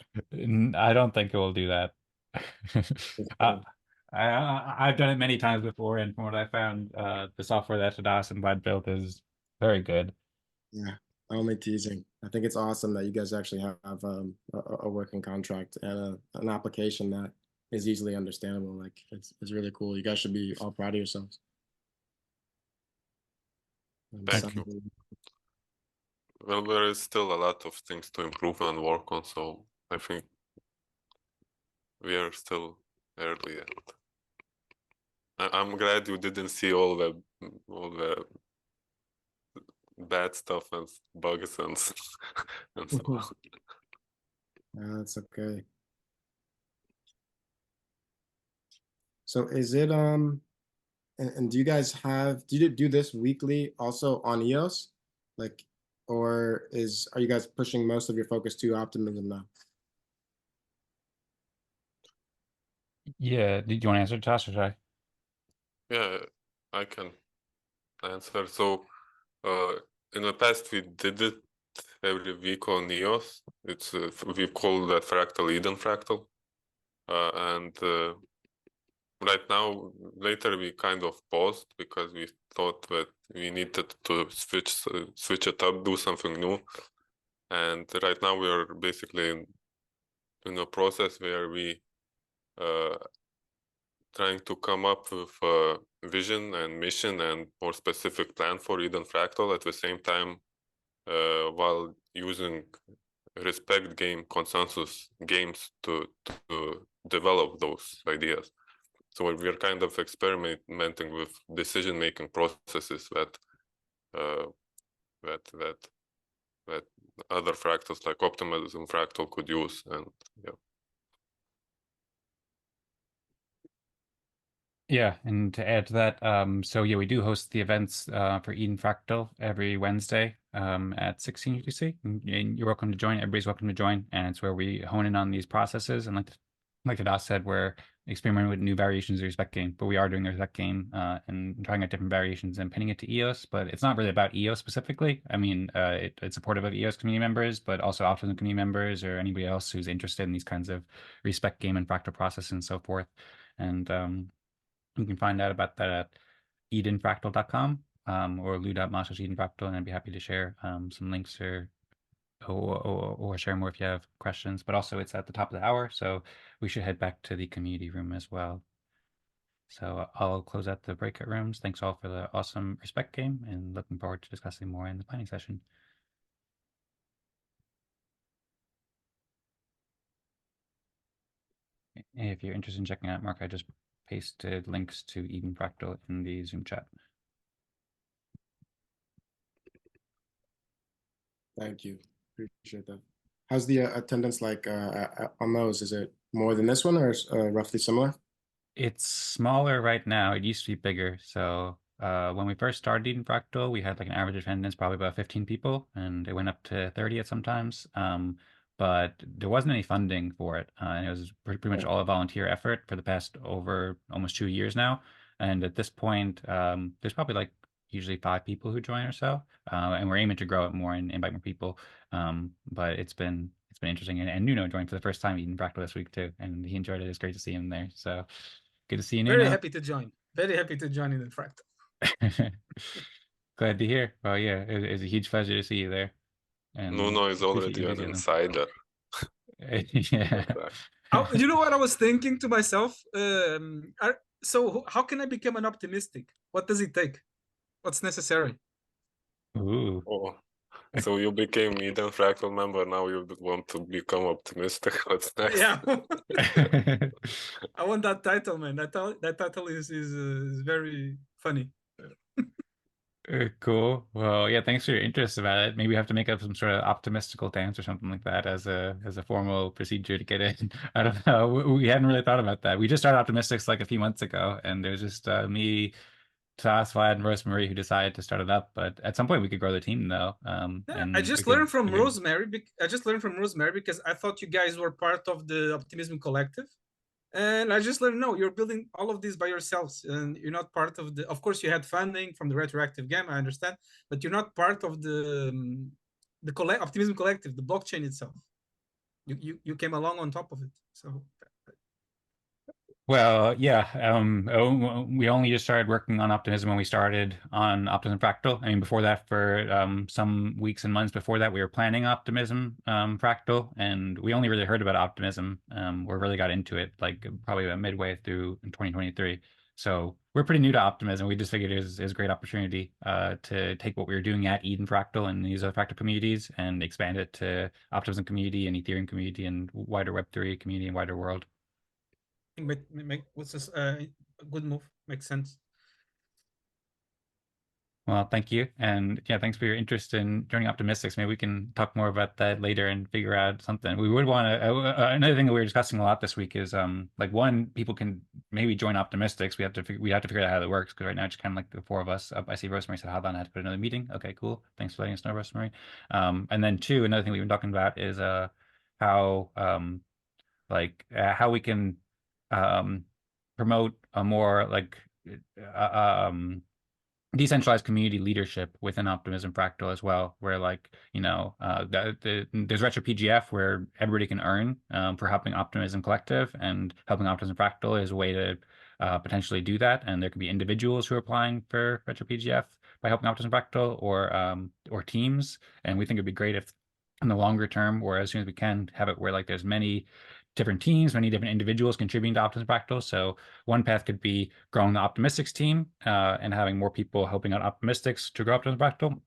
I don't think it will do that. I've done it many times before, and from what I found, the software that Tadas and Vlad built is very good. Yeah, only teasing. I think it's awesome that you guys actually have a working contract and an application that is easily understandable. Like it's really cool. You guys should be all proud of yourselves. Thank you. Well, there is still a lot of things to improve and work on, so I think we are still early. I'm glad you didn't see all the bad stuff and bugs and so on. That's okay. So is it and do you guys do you do this weekly also on EOS, like, or are you guys pushing most of your focus to Optimism now? Yeah, do you want to answer, Josh, or should I? Yeah, I can answer. So in the past we did it every week on EOS. It's we call that Fractal Eden Fractal, and right now later we kind of paused because we thought that we needed to switch it up, do something new. And right now we are basically in a process where we trying to come up with a vision and mission and more specific plan for Eden Fractal at the same time, while using respect game consensus games to develop those ideas. So we're kind of experimenting with decision-making processes that other fractals like Optimism Fractal could use, and yeah. Yeah, and to add to that, so yeah, we do host the events for Eden Fractal every Wednesday at 16 UTC. And you're welcome to join. Everybody's welcome to join, and it's where we hone in on these processes. And like Tadas said, we're experimenting with new variations of the respect game, but we are doing the respect game and trying out different variations and pinning it to EOS. But it's not really about EOS specifically. I mean, it's supportive of EOS community members, but also Optimism community members or anybody else who's interested in these kinds of respect game and fractal process and so forth. And you can find out about that at edenfractal.com or lou.ma/edenfractal, and I'd be happy to share some links or share more if you have questions. But also it's at the top of the hour, so we should head back to the community room as well. So I'll close out the breakout rooms. Thanks all for the awesome respect game, and looking forward to discussing more in the planning session. If you're interested in checking out Marc, I just pasted links to Eden Fractal in the Zoom chat. Thank you. Appreciate that. How's the attendance like on those? Is it more than this one, or roughly similar? It's smaller right now. It used to be bigger. So when we first started Eden Fractal, we had like an average attendance probably about 15 people, and it went up to 30 at sometimes. but there wasn't any funding for it. And it was pretty much all a volunteer effort for the past over almost 2 years now. And at this point, there's probably like usually 5 people who join or so. And we're aiming to grow it more and invite more people. But it's been interesting. And Nuno joined for the first time Eden Fractal this week too, and he enjoyed it. It's great to see him there. So good to see you, Nuno. Very happy to join. Very happy to join Eden Fractal. Glad to hear. Well, yeah, it's a huge pleasure to see you there. And Nuno is already an insider. Yeah. You know what I was thinking to myself? So how can I become an optimistic? What does it take? What's necessary? Ooh. Oh, so you became Eden Fractal member. Now you want to become optimistic. What's next? Yeah. I want that title, man. That title is very funny. Cool. Well, yeah, thanks for your interest about it. Maybe we have to make up some sort of optimistical dance or something like that as a formal procedure to get in. I don't know. We hadn't really thought about that. We just started Optimistics like a few months ago, and there's just me, Tadas, Vlad, and Rosmari who decided to start it up. But at some point we could grow the team though. I just learned from Rosmari. Because I thought you guys were part of the Optimism Collective. And I just learned, no, you're building all of this by yourselves, and you're not part of the. Of course, you had funding from the retroactive game, I understand, but you're not part of the Optimism Collective, the blockchain itself. You came along on top of it, so. Well, yeah, we only just started working on Optimism when we started on Optimism Fractal. I mean, before that, for some weeks and months before that, we were planning Optimism Fractal, and we only really heard about Optimism, or really got into it, like probably about midway through in 2023. So we're pretty new to Optimism. We just figured it was a great opportunity to take what we were doing at Eden Fractal and these other Fractal communities and expand it to Optimism community and Ethereum community and wider Web3 community and wider world. What's this? A good move. Makes sense. Well, thank you. And yeah, thanks for your interest in joining Optimistics. Maybe we can talk more about that later and figure out something. We would want to, another thing that we were discussing a lot this week is like one, people can maybe join Optimistics. We have to figure out how that works, because right now it's kind of like the 4 of us. I see Rosmari said, hold on, I had to put another meeting. Okay, cool. Thanks for letting us know, Rosmari. And then 2, another thing we've been talking about is how we can promote a more like decentralized community leadership within Optimism Fractal as well, where like, you know, there's retroPGF where everybody can earn for helping Optimism Collective, and helping Optimism Fractal is a way to potentially do that. And there could be individuals who are applying for retroPGF by helping Optimism Fractal, or teams. And we think it'd be great if in the longer term, or as soon as we can, have it where like there's many different teams, many different individuals contributing to Optimism Fractal. So one path could be growing the Optimistics team and having more people helping out Optimistics to grow Optimism Fractal.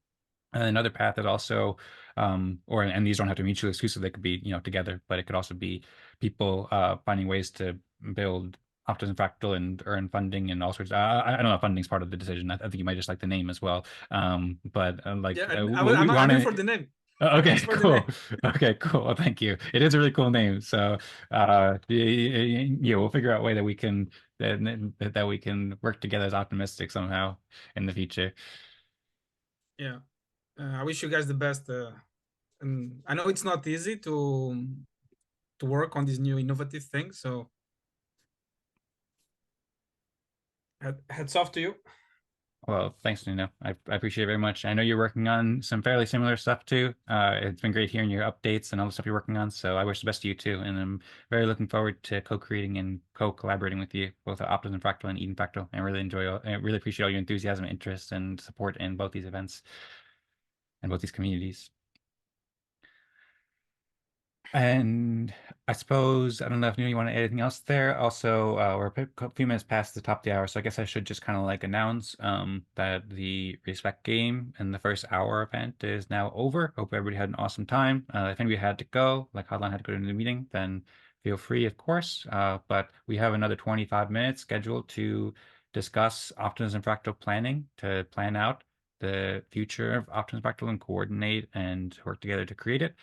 And another path is also, and these don't have to be mutually exclusive, they could be, you know, together, but it could also be people finding ways to build Optimism Fractal and earn funding and all sorts of, I don't know if funding's part of the decision. I think you might just like the name as well. Like, yeah, I'm here for the name. Okay, cool. Okay, cool. Well, thank you. It is a really cool name. So, yeah, we'll figure out a way that we can work together as Optimistic somehow in the future. Yeah, I wish you guys the best. And I know it's not easy to work on these new innovative things. So, hats off to you. Well, thanks, Nuno. I appreciate it very much. I know you're working on some fairly similar stuff too. It's been great hearing your updates and all the stuff you're working on. So I wish the best to you too. And I'm very looking forward to co-creating and co-collaborating with you, both at Optimism Fractal and Eden Fractal. I really appreciate all your enthusiasm, interest, and support in both these events and both these communities. And I suppose, I don't know if you want to add anything else there. Also, we're a few minutes past the top of the hour, so I guess I should just kind of like announce that the Respect game and the first hour event is now over. Hope everybody had an awesome time. If anybody had to go, like Hotline had to go to the meeting, then feel free, of course. But we have another 25 minutes scheduled to discuss Optimism Fractal planning, to plan out the future of Optimism Fractal and coordinate and work together to create it.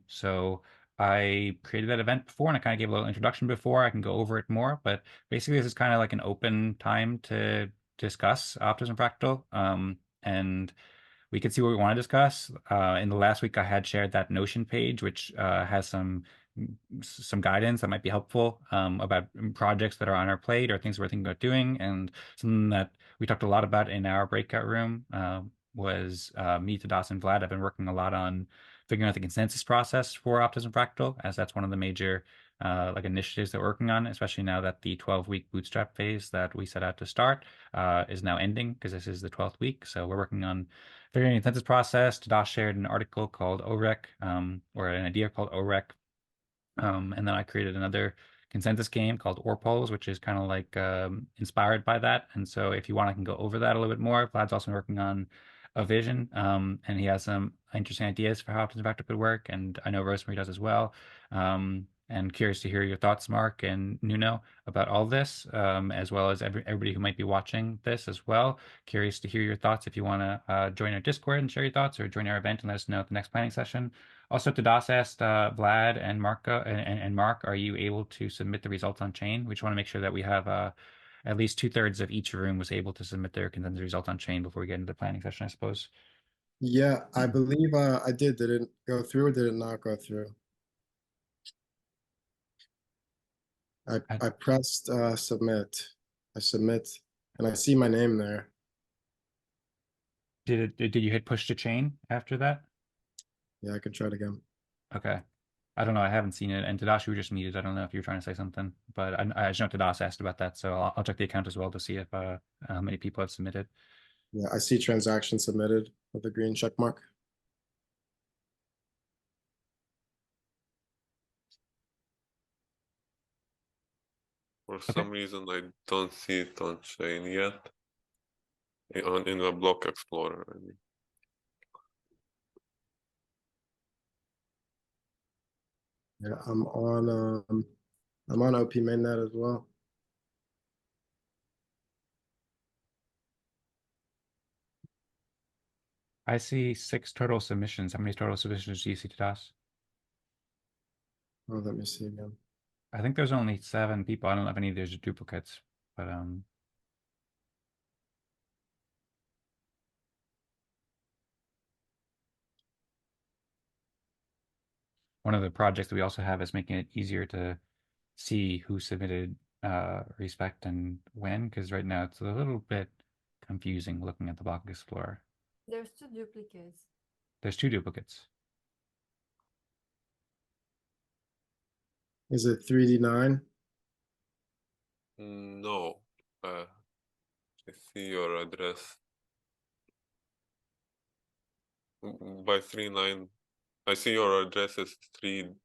So I created that event before, and I kind of gave a little introduction before. I can go over it more, but basically this is kind of like an open time to discuss Optimism Fractal. And we can see what we want to discuss. In the last week, I had shared that Notion page, which has some guidance that might be helpful about projects that are on our plate or things we're thinking about doing. And something that we talked a lot about in our breakout room was me, Tadas, and Vlad have been working a lot on figuring out the consensus process for Optimism Fractal, as that's one of the major like initiatives that we're working on, especially now that the 12-week bootstrap phase that we set out to start is now ending, because this is the 12th week. So we're working on figuring the consensus process. Tadas shared an article called OREC, or an idea called OREC. And then I created another consensus game called Orpolls, which is kind of like inspired by that. And so if you want, I can go over that a little bit more. Vlad's also working on a vision, and he has some interesting ideas for how Optimism Fractal could work, and I know Rosmari does as well. And curious to hear your thoughts, Marc and Nuno, about all this, as well as everybody who might be watching this as well. Curious to hear your thoughts if you want to join our Discord and share your thoughts, or join our event and let us know at the next planning session. Also, Tadas asked Vlad and Marc, are you able to submit the results on chain? We just want to make sure that we have at least 2/3 of each room was able to submit their consensus results on chain before we get into the planning session, I suppose. Yeah, I believe I did. Did it go through or did it not go through? I pressed submit. I submit, and I see my name there. Did you hit push to chain after that? Yeah, I could try it again. Okay. I don't know. I haven't seen it. And Tadas, you were just muted. I don't know if you're trying to say something, but I just know Tadas asked about that. So I'll check the account as well to see if how many people have submitted. Yeah, I see transaction submitted with the green check mark. For some reason, I don't see it on chain yet. In the block explorer, I mean. Yeah, I'm on OP mainnet as well. I see 6 total submissions. How many total submissions do you see, Tadas? Oh, let me see again. I think there's only 7 people. I don't know if any of these are duplicates, but one of the projects that we also have is making it easier to see who submitted respect and when, because right now it's a little bit confusing looking at the block explorer. There's 2 duplicates. There's 2 duplicates. Is it 3D9? No. I see your address. By 39, I see your address is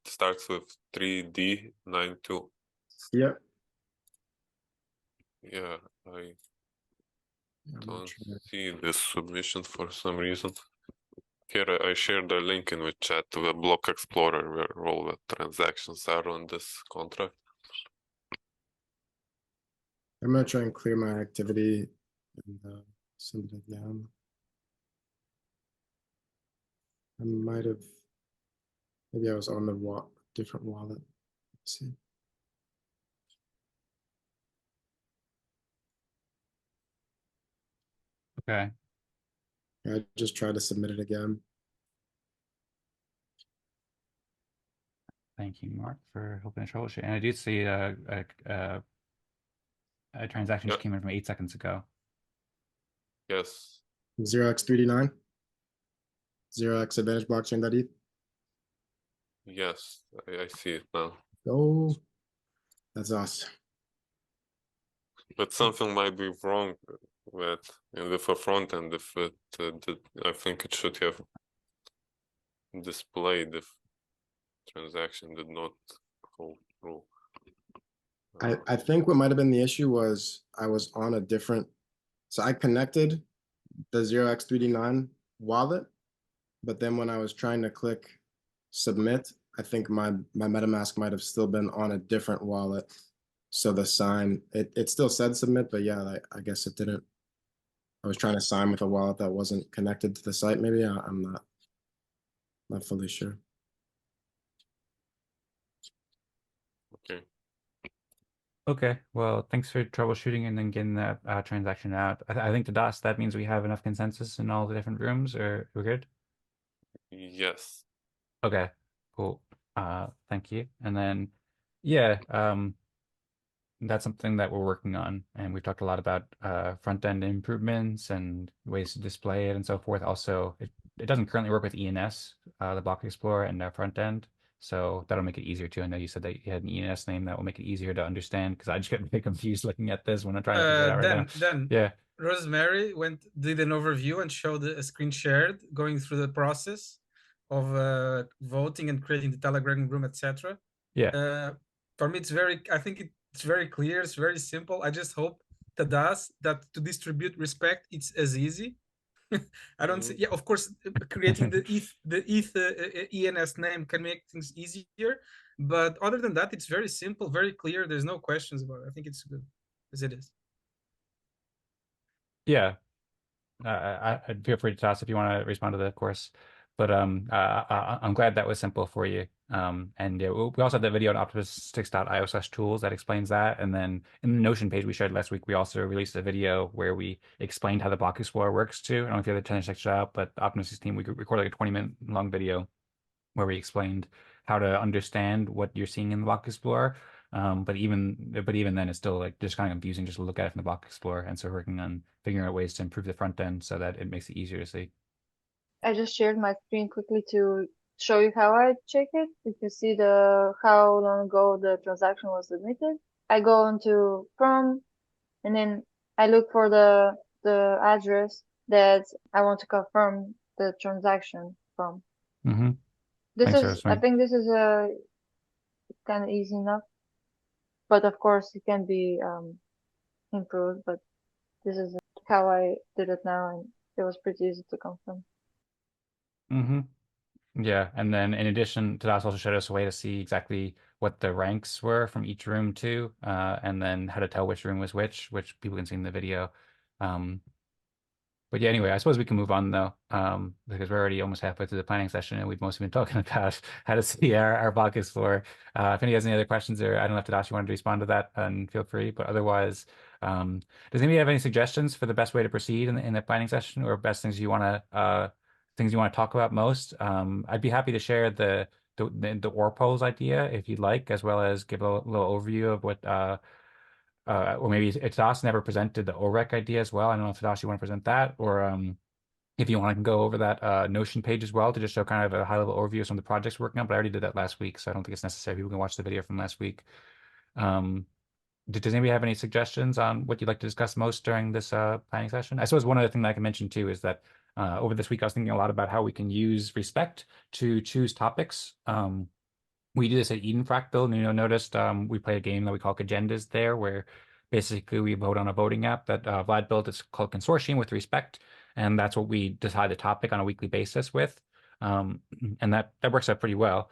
starts with 3D92. Yep. Yeah, I I'm don't trying to- see this submission for some reason. Here I shared the link in the chat to the block explorer where all the transactions are on this contract. I'm gonna try and clear my activity and send it down. I might have, maybe I was on the different wallet. Let's see. Okay. Yeah, I just tried to submit it again. Thank you, Marc, for helping to troubleshoot. And I do see a transaction just came in from 8 seconds ago. Yes. 0x3D9? 0x advantage blockchain.eth? Yes, I see it now. Oh, that's us. But something might be wrong with in the front end if it I think it should have displayed if transaction did not go through. I think what might have been the issue was I was on a different, so I connected the 0x3D9 wallet, but then when I was trying to click submit, I think my MetaMask might have still been on a different wallet. So the sign, it still said submit, but yeah, I guess it didn't. I was trying to sign with a wallet that wasn't connected to the site. Maybe I'm not fully sure. Okay, well, thanks for troubleshooting and then getting that transaction out. I think Tadas, that means we have enough consensus in all the different rooms, or we're good? Yes. Okay, cool. Thank you. And then, yeah, that's something that we're working on, and we've talked a lot about front end improvements and ways to display it and so forth. Also, it doesn't currently work with ENS, the block explorer, and front end, so that'll make it easier too. I know you said that you had an ENS name that will make it easier to understand because I just get very confused looking at this when I'm trying to figure it out right now. Then Yeah. Rosmari did an overview and showed a screen shared going through the process of voting and creating the Telegram room, etc. Yeah. For me, I think it's very clear. It's very simple. I just hope that to distribute respect, it's as easy. I don't see. Yeah, of course, creating the ENS name can make things easier, but other than that, it's very simple, very clear. There's no questions about it. I think it's good as it is. Yeah. I'd feel free to toss if you want to respond to that, of course. But I'm glad that was simple for you. And we also have the video on optimistics.io/tools that explains that. And then in the Notion page we shared last week, we also released a video where we explained how the block explorer works too. I don't know if you had a chance to check it out, but the Optimistics team, we recorded like a 20-minute long video where we explained how to understand what you're seeing in the block explorer. But even then, it's still like just kind of confusing just to look at it from the block explorer. And so we're working on figuring out ways to improve the front end so that it makes it easier to see. I just shared my screen quickly to show you how I check it. You can see how long ago the transaction was submitted. I go into from, and then I look for the address that I want to confirm the transaction from. Mm-hmm. I think this is kind of easy enough, but of course it can be improved. But this is how I did it now, and it was pretty easy to confirm. Mm-hmm. Yeah, and then in addition, Tadas also showed us a way to see exactly what the ranks were from each room too, and then how to tell which room was which people can see in the video. But yeah, anyway, I suppose we can move on though, because we're already almost halfway through the planning session and we've mostly been talking about how to see our block explorer. If anybody has any other questions, or I don't know if Tadas you wanted to respond to that, and feel free. But otherwise, does anybody have any suggestions for the best way to proceed in the planning session, or best things you want to talk about most? I'd be happy to share the Orpolls idea if you'd like, as well as give a little overview of what or maybe Tadas never presented the OREC idea as well. I don't know if Tadas you want to present that, or if you want, I can go over that Notion page as well to just show kind of a high-level overview of some of the projects we're working on. But I already did that last week, so I don't think it's necessary. People can watch the video from last week. Does anybody have any suggestions on what you'd like to discuss most during this planning session? I suppose one other thing that I can mention too is that over this week I was thinking a lot about how we can use respect to choose topics. We do this at Eden Fractal. Nuno noticed we play a game that we call Agendas there, where basically we vote on a voting app that Vlad built. It's called Consortium with Respect, and that's what we decide the topic on a weekly basis with. And that works out pretty well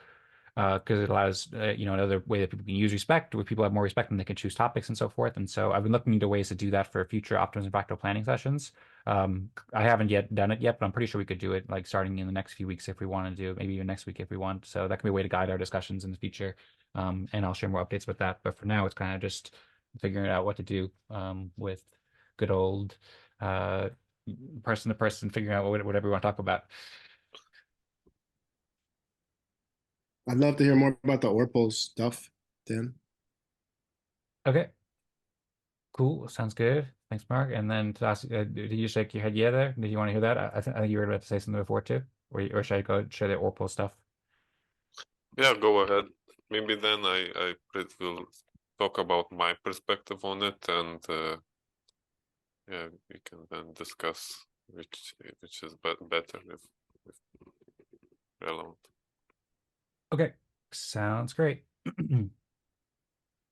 because it allows another way that people can use respect, where people have more respect and they can choose topics and so forth. And so I've been looking into ways to do that for future Optimism Fractal planning sessions. I haven't yet done it yet, but I'm pretty sure we could do it like starting in the next few weeks if we want to do it, maybe even next week if we want. So that can be a way to guide our discussions in the future. And I'll share more updates with that. But for now, it's kind of just figuring out what to do with good old person to person, figuring out whatever we want to talk about. I'd love to hear more about the Orpolls stuff, Dan. Okay. Cool. Sounds good. Thanks, Marc. And then Tadas, did you shake your head yeah there? Did you want to hear that? I think you were about to say something before too. Or should I go share the Orpoll stuff? Yeah, go ahead. Maybe then I will talk about my perspective on it, and yeah, we can then discuss which is better if relevant. Okay, sounds great. All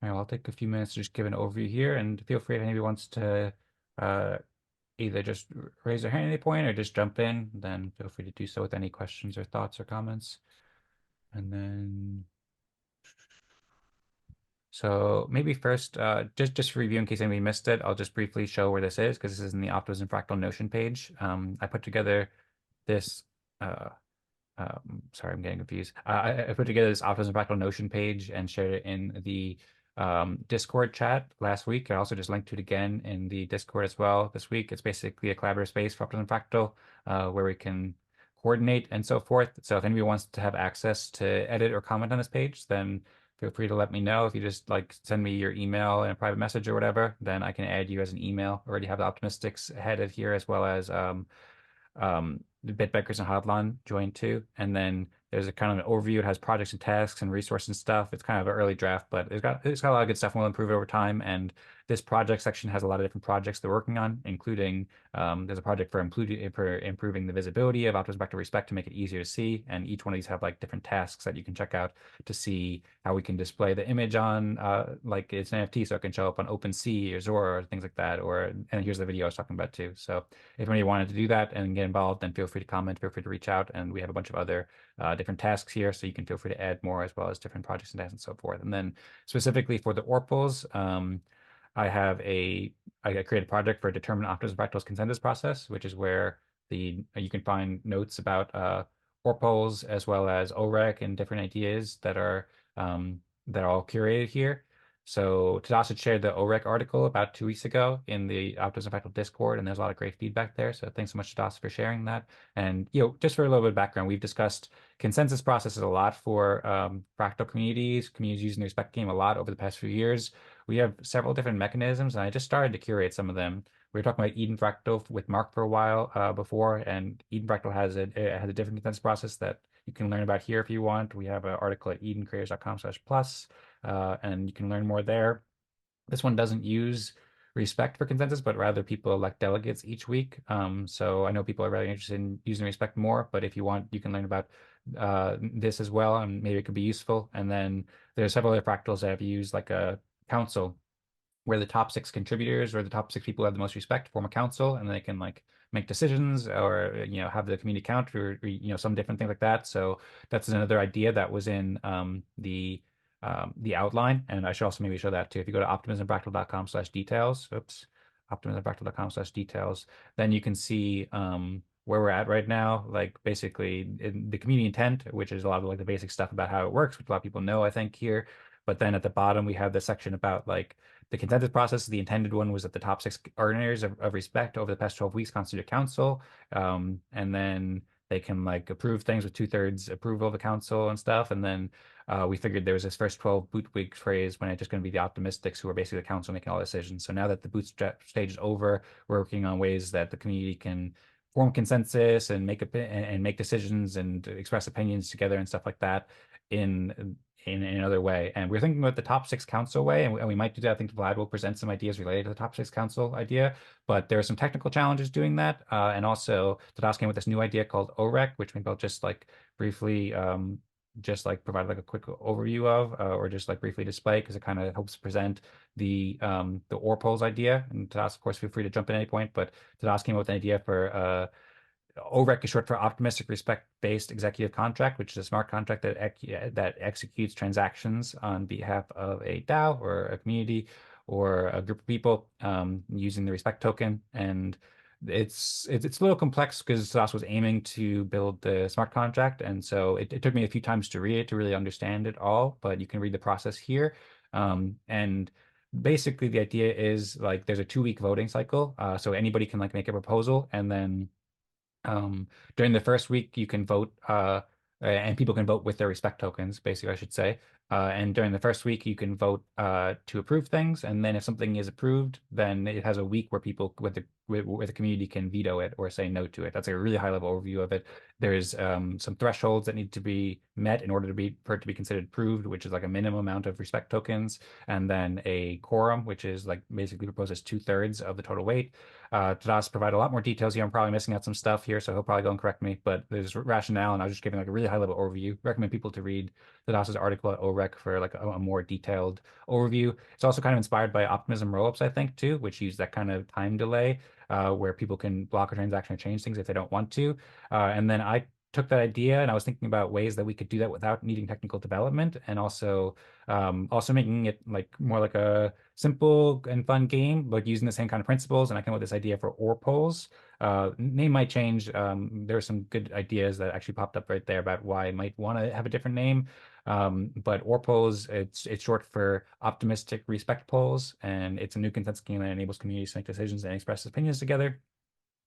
right, well, I'll take a few minutes to just give an overview here, and feel free if anybody wants to either just raise their hand at any point or just jump in, then feel free to do so with any questions or thoughts or comments. And then, so maybe first, just to review in case anybody missed it, I'll just briefly show where this is, because this is in the Optimism Fractal Notion page. I put together this sorry, I'm getting confused. I put together this Optimism Fractal Notion page and shared it in the Discord chat last week. I also just linked to it again in the Discord as well this week. It's basically a collaborative space for Optimism Fractal where we can coordinate and so forth. So if anybody wants to have access to edit or comment on this page, then feel free to let me know. If you just like send me your email in a private message or whatever, then I can add you as an email. I already have the Optimistics headed here as well as the Bitbikers and Hodlon joined too. And then there's a kind of an overview. It has projects and tasks and resources and stuff. It's kind of an early draft, but it's got a lot of good stuff and we'll improve it over time. And this project section has a lot of different projects they're working on, including there's a project for improving the visibility of Optimism Fractal Respect to make it easier to see. And each one of these have like different tasks that you can check out to see how we can display the image on like it's an NFT, so it can show up on OpenSea or Zora or things like that. And here's the video I was talking about too. So if anybody wanted to do that and get involved, then feel free to comment, feel free to reach out. And we have a bunch of other different tasks here, so you can feel free to add more as well as different projects and tasks and so forth. And then specifically for the Orpolls, I created a project for determine Optimism Fractal's consensus process, which is where you can find notes about Orpolls as well as OREC and different ideas that are all curated here. So Tadas had shared the OREC article about 2 weeks ago in the Optimism Fractal Discord, and there's a lot of great feedback there. So thanks so much, Tadas, for sharing that. And just for a little bit of background, we've discussed consensus processes a lot for fractal communities using the Respect game a lot over the past few years. We have several different mechanisms, and I just started to curate some of them. We were talking about Eden Fractal with Marc for a while before, and Eden Fractal has a different consensus process that you can learn about here if you want. We have an article at edencreators.com/plus. And you can learn more there. This one doesn't use Respect for consensus, but rather people elect delegates each week. So I know people are really interested in using Respect more, but if you want, you can learn about this as well, and maybe it could be useful. And then there's several other fractals that have used like a council where the top 6 contributors or the top 6 people who have the most respect form a council, and they can like make decisions or have the community count or some different things like that. So that's another idea that was in the outline, and I should also maybe show that too. If you go to optimismfractal.com/details, optimismfractal.com/details, then you can see where we're at right now, like basically in the community intent, which is a lot of like the basic stuff about how it works, which a lot of people know, I think, here. But then at the bottom, we have the section about like the consensus process. The intended one was that the top 6 earners of respect over the past 12 weeks constitute a council. And then they can like approve things with 2/3 approval of the council and stuff. And then we figured there was this first 12 boot week phrase when it's just going to be the Optimistics who are basically the council making all decisions. So now that the bootstrap stage is over, we're working on ways that the community can form consensus and make decisions and express opinions together and stuff like that in another way. And we're thinking about the top 6 council way, and we might do that. I think Vlad will present some ideas related to the top 6 council idea, but there are some technical challenges doing that. And also Tadas came with this new idea called OREC, which maybe I'll just like briefly provide like a quick overview of, or just like briefly display, because it kind of helps present the Orpolls idea. And Tadas, of course, feel free to jump in at any point, but Tadas came up with an idea for OREC is short for Optimistic Respect-Based Executive Contract, which is a smart contract that executes transactions on behalf of a DAO or a community or a group of people using the Respect token. And it's a little complex because Tadas was aiming to build the smart contract, and so it took me a few times to read it to really understand it all. But you can read the process here, and basically the idea is like there's a 2-week voting cycle, so anybody can like make a proposal, and then during the first week, you can vote, and people can vote with their Respect tokens, basically, I should say. And during the first week, you can vote to approve things, and then if something is approved, then it has a week where people where the community can veto it or say no to it. That's a really high-level overview of it. There's some thresholds that need to be met in order for it to be considered approved, which is like a minimum amount of Respect tokens, and then a quorum, which is like basically proposed as 2/3 of the total weight. Tadas provided a lot more details here. I'm probably missing out some stuff here, so he'll probably go and correct me, but there's rationale, and I was just giving like a really high-level overview. Recommend people to read Tadas's article at OREC for like a more detailed overview. It's also kind of inspired by Optimism rollups, I think, too, which use that kind of time delay where people can block a transaction or change things if they don't want to. And then I took that idea and I was thinking about ways that we could do that without needing technical development, and also making it like more like a simple and fun game, but using the same kind of principles. And I came up with this idea for Orpolls. Name might change. There are some good ideas that actually popped up right there about why I might want to have a different name. But Orpolls, it's short for optimistic respect polls, and it's a new consensus game that enables communities to make decisions and express opinions together.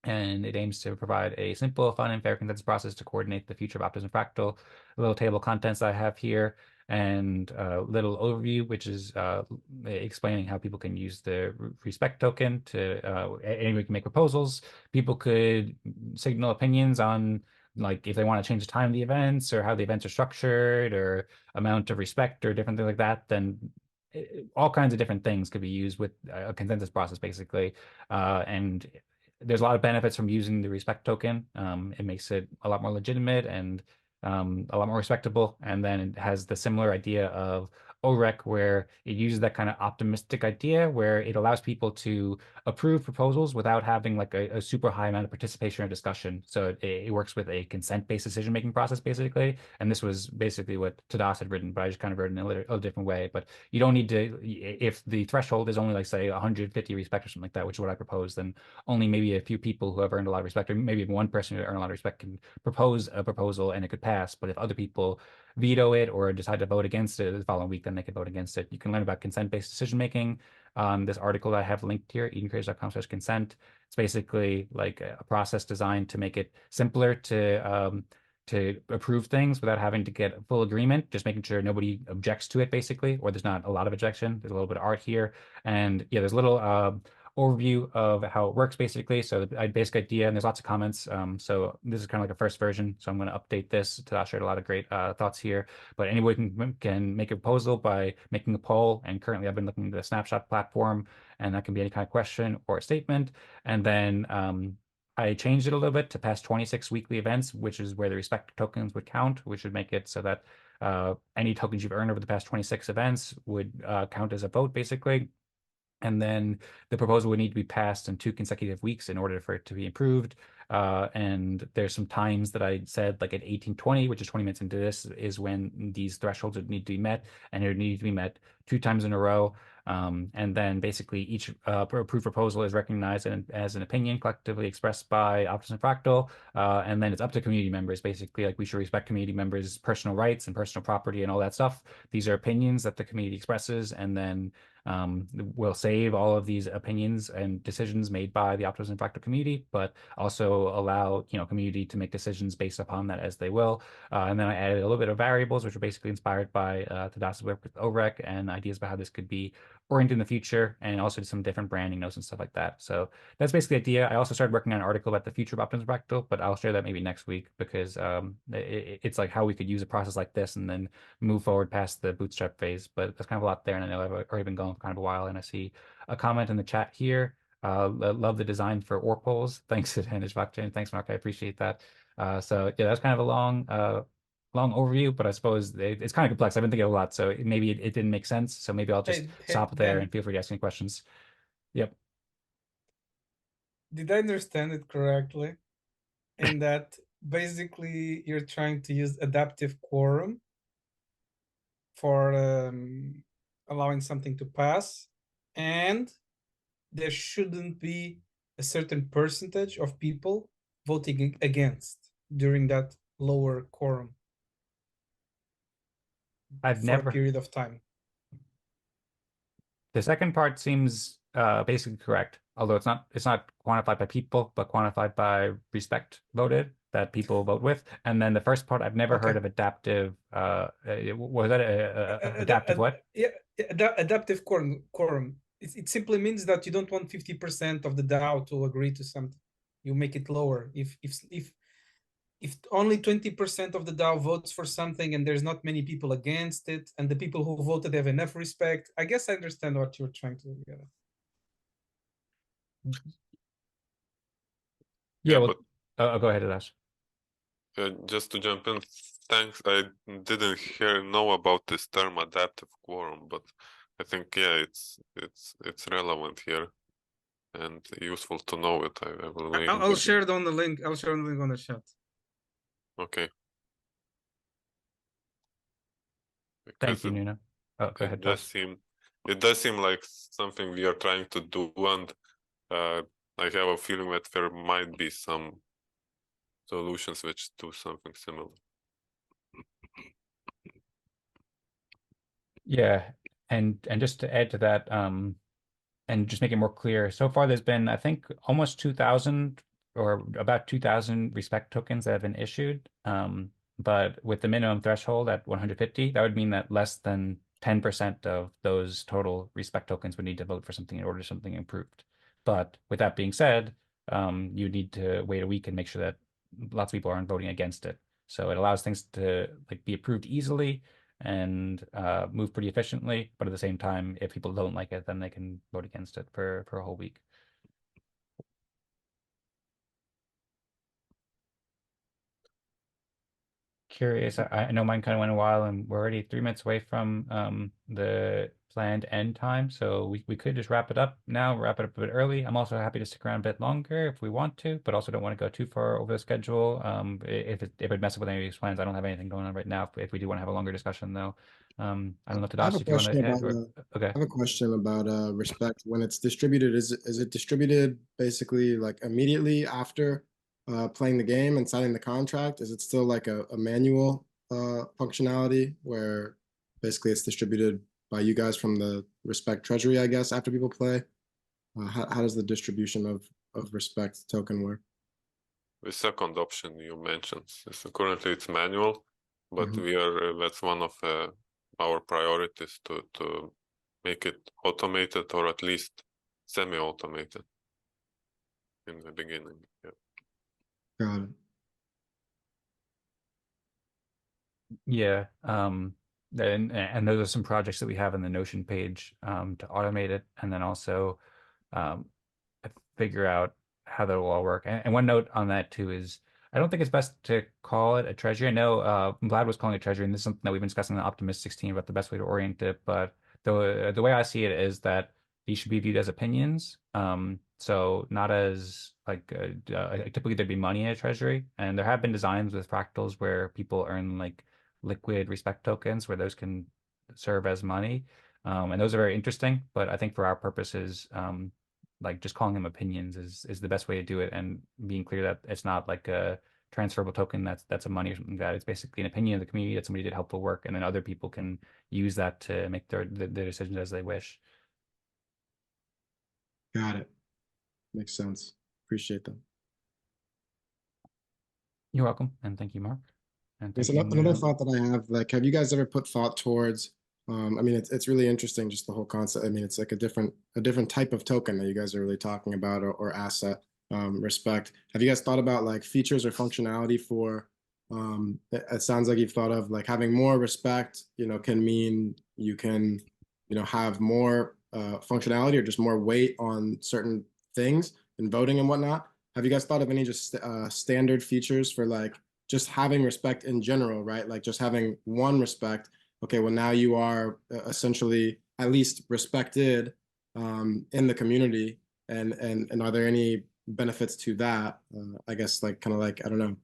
And it aims to provide a simple, fun, and fair consensus process to coordinate the future of Optimism Fractal. A little table of contents I have here, and a little overview, which is explaining how people can use the respect token to, anyone can make proposals. People could signal opinions on, like, if they want to change the time of the events or how the events are structured or amount of respect or different things like that. Then all kinds of different things could be used with a consensus process, basically. And there's a lot of benefits from using the respect token. It makes it a lot more legitimate and a lot more respectable. And then it has the similar idea of OREC, where it uses that kind of optimistic idea where it allows people to approve proposals without having like a super high amount of participation or discussion. So it works with a consent-based decision-making process, basically. And this was basically what Tadas had written, but I just kind of wrote it in a little different way. But you don't need to, if the threshold is only like, say, 150 respect or something like that, which is what I proposed, then only maybe a few people who have earned a lot of respect, or maybe one person who earned a lot of respect, can propose a proposal and it could pass. But if other people veto it or decide to vote against it the following week, then they can vote against it. You can learn about consent-based decision-making on this article that I have linked here, edencreators.com/consent. It's basically like a process designed to make it simpler to approve things without having to get full agreement, just making sure nobody objects to it, basically, or there's not a lot of objection. There's a little bit of art here. And yeah, there's a little overview of how it works, basically. So the basic idea, and there's lots of comments. So this is kind of like a first version. So I'm going to update this. Tadas shared a lot of great thoughts here. But anybody can make a proposal by making a poll. And currently I've been looking at the Snapshot platform, and that can be any kind of question or a statement. And then I changed it a little bit to past 26 weekly events, which is where the respect tokens would count, which would make it so that any tokens you've earned over the past 26 events would count as a vote, basically. And then the proposal would need to be passed in 2 consecutive weeks in order for it to be approved. And there's some times that I said, like at 18:20, which is 20 minutes into this, is when these thresholds would need to be met, and it would need to be met 2 times in a row. And then basically each approved proposal is recognized as an opinion collectively expressed by Optimism Fractal. And then it's up to community members, basically, like we should respect community members' personal rights and personal property and all that stuff. These are opinions that the community expresses, and then we'll save all of these opinions and decisions made by the Optimism Fractal community, but also allow, community to make decisions based upon that as they will. And then I added a little bit of variables, which are basically inspired by Tadas' work with OREC and ideas about how this could be oriented in the future, and also some different branding notes and stuff like that. So that's basically the idea. I also started working on an article about the future of Optimism Fractal, but I'll share that maybe next week, because it's like how we could use a process like this and then move forward past the bootstrap phase. But there's kind of a lot there, and I know I've already been going for kind of a while, and I see a comment in the chat here. Love the design for Orpolls. Thanks to Advantage Blockchain. Thanks, Marc. I appreciate that. So yeah, that's kind of a long overview, but I suppose it's kind of complex. I've been thinking a lot, so maybe it didn't make sense. So maybe I'll just stop there, and feel free to ask any questions. Yep. Did I understand it correctly? In that basically you're trying to use adaptive quorum for allowing something to pass, and there shouldn't be a certain percentage of people voting against during that lower quorum. I've never a period of time. The second part seems basically correct, although it's not quantified by people, but quantified by respect voted, that people vote with. And then the first part, I've never heard of adaptive. Was that adaptive what? Yeah, adaptive quorum. It simply means that you don't want 50% of the DAO to agree to something. You make it lower. If only 20% of the DAO votes for something and there's not many people against it, and the people who voted have enough respect, I guess I understand what you're trying to do. Yeah, well, go ahead, Tadas. Just to jump in, thanks. I didn't know about this term adaptive quorum, but I think it's relevant here and useful to know it. I'll share it on the link. I'll share the link on the chat. Okay. Thank you, Nuno. Oh, go ahead. It does seem like something we are trying to do, and I have a feeling that there might be some solutions which do something similar. Yeah, and just to add to that, and just make it more clear, so far there's been, I think, almost 2,000 or about 2,000 respect tokens that have been issued. But with the minimum threshold at 150, that would mean that less than 10% of those total respect tokens would need to vote for something in order something improved. But with that being said, you need to wait a week and make sure that lots of people aren't voting against it. So it allows things to like be approved easily and move pretty efficiently. But at the same time, if people don't like it, then they can vote against it for a whole week. Curious. I know mine kind of went a while, and we're already 3 minutes away from the planned end time, so we could just wrap it up now, wrap it up a bit early. I'm also happy to stick around a bit longer if we want to, but also don't want to go too far over the schedule. If it messes with any of these plans, I don't have anything going on right now. If we do want to have a longer discussion, though, I don't know, Tadas, if you want to add. Okay. I have a question about respect. When it's distributed, is it distributed basically like immediately after playing the game and signing the contract? Is it still like a manual functionality where basically it's distributed by you guys from the respect treasury, I guess, after people play? How does the distribution of respect token work? The second option you mentioned, so currently it's manual, but we are that's one of our priorities to make it automated, or at least semi-automated in the beginning. Yeah. Got it. Yeah, and those are some projects that we have in the Notion page to automate it, and then also figure out how that will all work. And one note on that too is I don't think it's best to call it a treasury. I know Vlad was calling it treasury, and this is something that we've been discussing in the Optimistics team about the best way to orient it. But the way I see it is that these should be viewed as opinions. So not as like typically there'd be money in a treasury, and there have been designs with fractals where people earn like liquid respect tokens where those can serve as money. And those are very interesting, but I think for our purposes, like just calling them opinions is the best way to do it, and being clear that it's not like a transferable token that's a money or something like that. It's basically an opinion of the community that somebody did helpful work, and then other people can use that to make their decisions as they wish. Got it. Makes sense. Appreciate that. You're welcome, and thank you, Marc. And there's another thought that I have. Like, have you guys ever put thought towards? I mean, it's really interesting, just the whole concept. I mean, it's like a different type of token that you guys are really talking about, or asset respect. Have you guys thought about like features or functionality for? It sounds like you've thought of like having more respect. Can mean you can, have more functionality or just more weight on certain things in voting and whatnot. Have you guys thought of any just standard features for like just having respect in general, right? Like just having one respect. Okay, well now you are essentially at least respected in the community, and are there any benefits to that? I guess like kind of like, I don't know,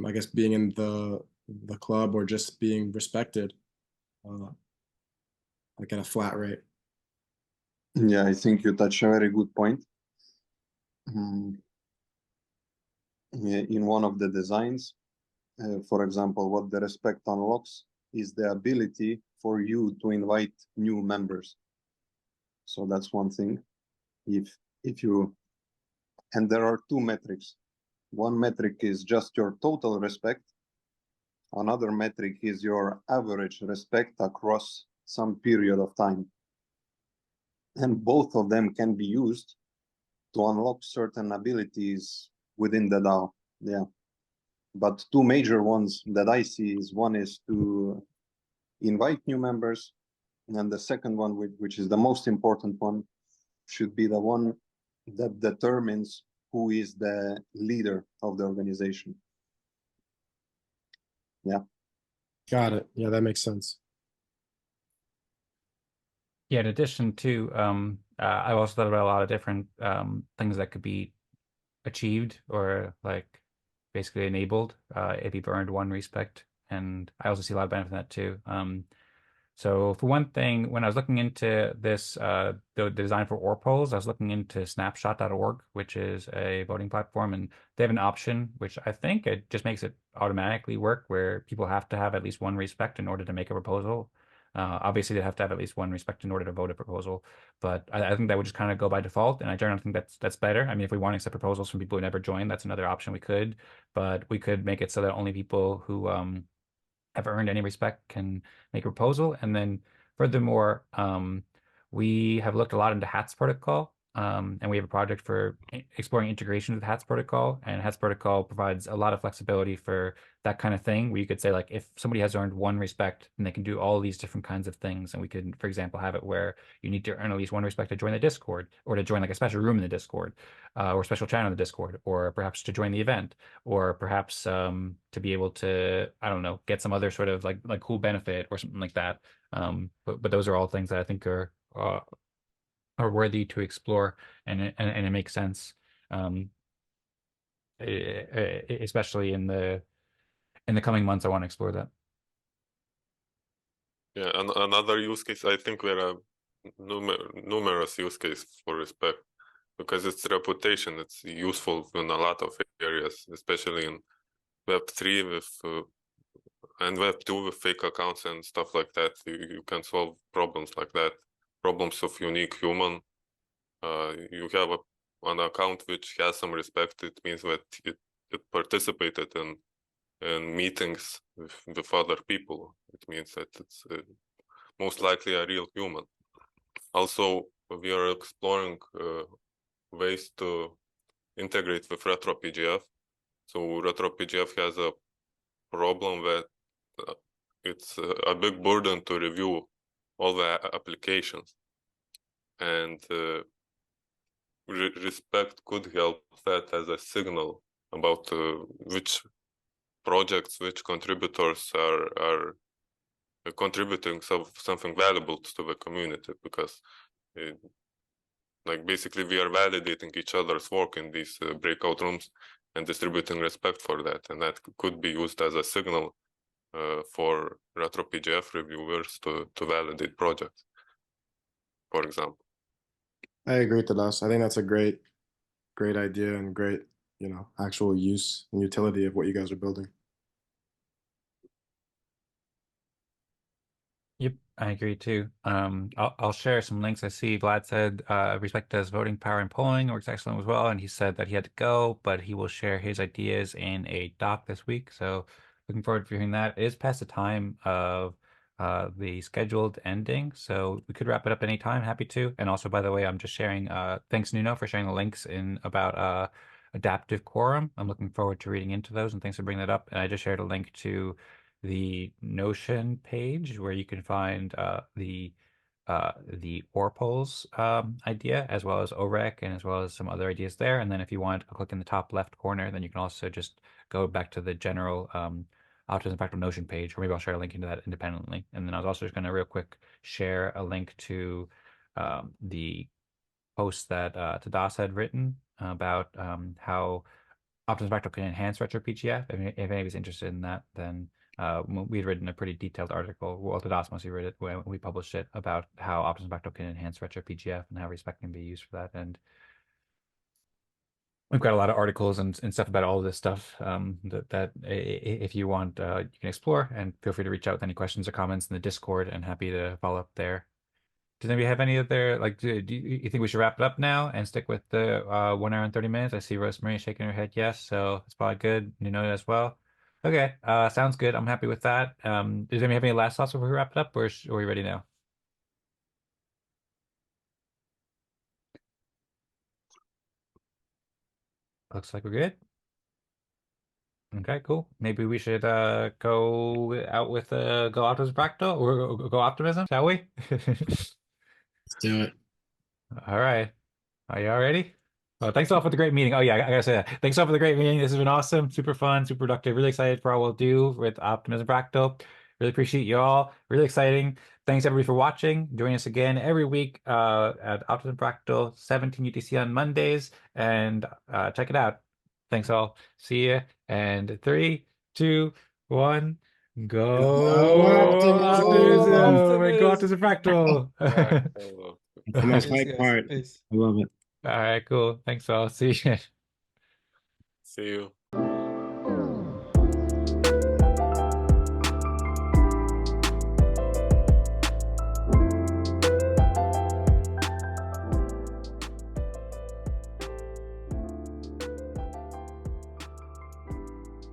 I guess being in the club or just being respected, like at a flat rate. Yeah, I think you touch a very good point. In one of the designs, for example, what the respect unlocks is the ability for you to invite new members. So that's one thing. If you, and there are two metrics. One metric is just your total respect. Another metric is your average respect across some period of time. And both of them can be used to unlock certain abilities within the DAO. Yeah. But two major ones that I see is one is to invite new members, and the second one, which is the most important one, should be the one that determines who is the leader of the organization. Yeah. Got it. Yeah, that makes sense. Yeah, in addition to, I've also thought about a lot of different things that could be achieved or like basically enabled if you've earned one respect. And I also see a lot of benefit in that too. So for one thing, when I was looking into this, the design for Orpolls, I was looking into snapshot.org, which is a voting platform, and they have an option, which I think it just makes it automatically work, where people have to have at least one respect in order to make a proposal. Obviously, they have to have at least one respect in order to vote a proposal, but I think that would just kind of go by default, and I generally think that's better. I mean, if we want to accept proposals from people who never joined, that's another option we could, but we could make it so that only people who have earned any respect can make a proposal. And then furthermore, we have looked a lot into HATS protocol, and we have a project for exploring integration with the HATS protocol. And HATS protocol provides a lot of flexibility for that kind of thing, where you could say, like, if somebody has earned one respect, then they can do all these different kinds of things. And we could, for example, have it where you need to earn at least one respect to join the Discord, or to join like a special room in the Discord, or a special channel in the Discord, or perhaps to join the event, or perhaps to be able to, I don't know, get some other sort of like cool benefit or something like that. But those are all things that I think are worthy to explore, and it makes sense, especially in the coming months. I want to explore that. Yeah, and another use case, I think there are numerous use cases for respect, because it's reputation. It's useful in a lot of areas, especially in Web3 with and Web2 with fake accounts and stuff like that. You can solve problems like that, problems of unique human. You have an account which has some respect. It means that it participated in meetings with other people. It means that it's most likely a real human. Also, we are exploring ways to integrate with retroPGF. So retroPGF has a problem that it's a big burden to review all the applications, and respect could help that as a signal about which projects, which contributors are contributing something valuable to the community, because like basically we are validating each other's work in these breakout rooms and distributing respect for that, and that could be used as a signal for retroPGF reviewers to validate projects, for example. I agree with Tadas. I think that's a great idea and great, actual use and utility of what you guys are building. Yep, I agree too. I'll share some links. I see Vlad said respect does voting power and polling works excellent as well, and he said that he had to go, but he will share his ideas in a doc this week. So looking forward to hearing that. It is past the time of the scheduled ending, so we could wrap it up anytime. Happy to. And also, by the way, I'm just sharing. Thanks, Nuno, for sharing the links in about adaptive quorum. I'm looking forward to reading into those, and thanks for bringing that up. And I just shared a link to the Notion page where you can find the Orpolls idea, as well as OREC, and as well as some other ideas there. And then if you want to click in the top left corner, then you can also just go back to the general Optimism Fractal Notion page, or maybe I'll share a link into that independently. And then I was also just going to real quick share a link to the post that Tadas had written about how Optimism Fractal can enhance retroPGF. If anybody's interested in that, then we'd written a pretty detailed article. Well, Tadas mostly read it when we published it, about how Optimism Fractal can enhance retroPGF and how respect can be used for that. And we've got a lot of articles and stuff about all of this stuff that if you want, you can explore, and feel free to reach out with any questions or comments in the Discord, and happy to follow up there. Does anybody have any other, like, do you think we should wrap it up now and stick with the 1 hour and 30 minutes? I see Rosmari shaking her head yes, so it's probably good. You know as well. Okay, sounds good. I'm happy with that. Does anybody have any last thoughts before we wrap it up, or are we ready now? Looks like we're good. Okay, cool. Maybe we should go out with go Optimism Fractal, or go Optimism, shall we? Let's do it. All right. Are you all ready? Well, thanks all for the great meeting. Oh yeah, I gotta say that. Thanks all for the great meeting. This has been awesome, super fun, super productive. Really excited for all we'll do with Optimism Fractal. Really appreciate you all. Really exciting. Thanks everybody for watching. Join us again every week at Optimism Fractal 17 UTC on Mondays, and check it out. Thanks all. See ya. And 3, 2, 1. Go Optimism! And go Optimism Fractal. It's the most hype part. I love it. All right, cool. Thanks all. See you. See you.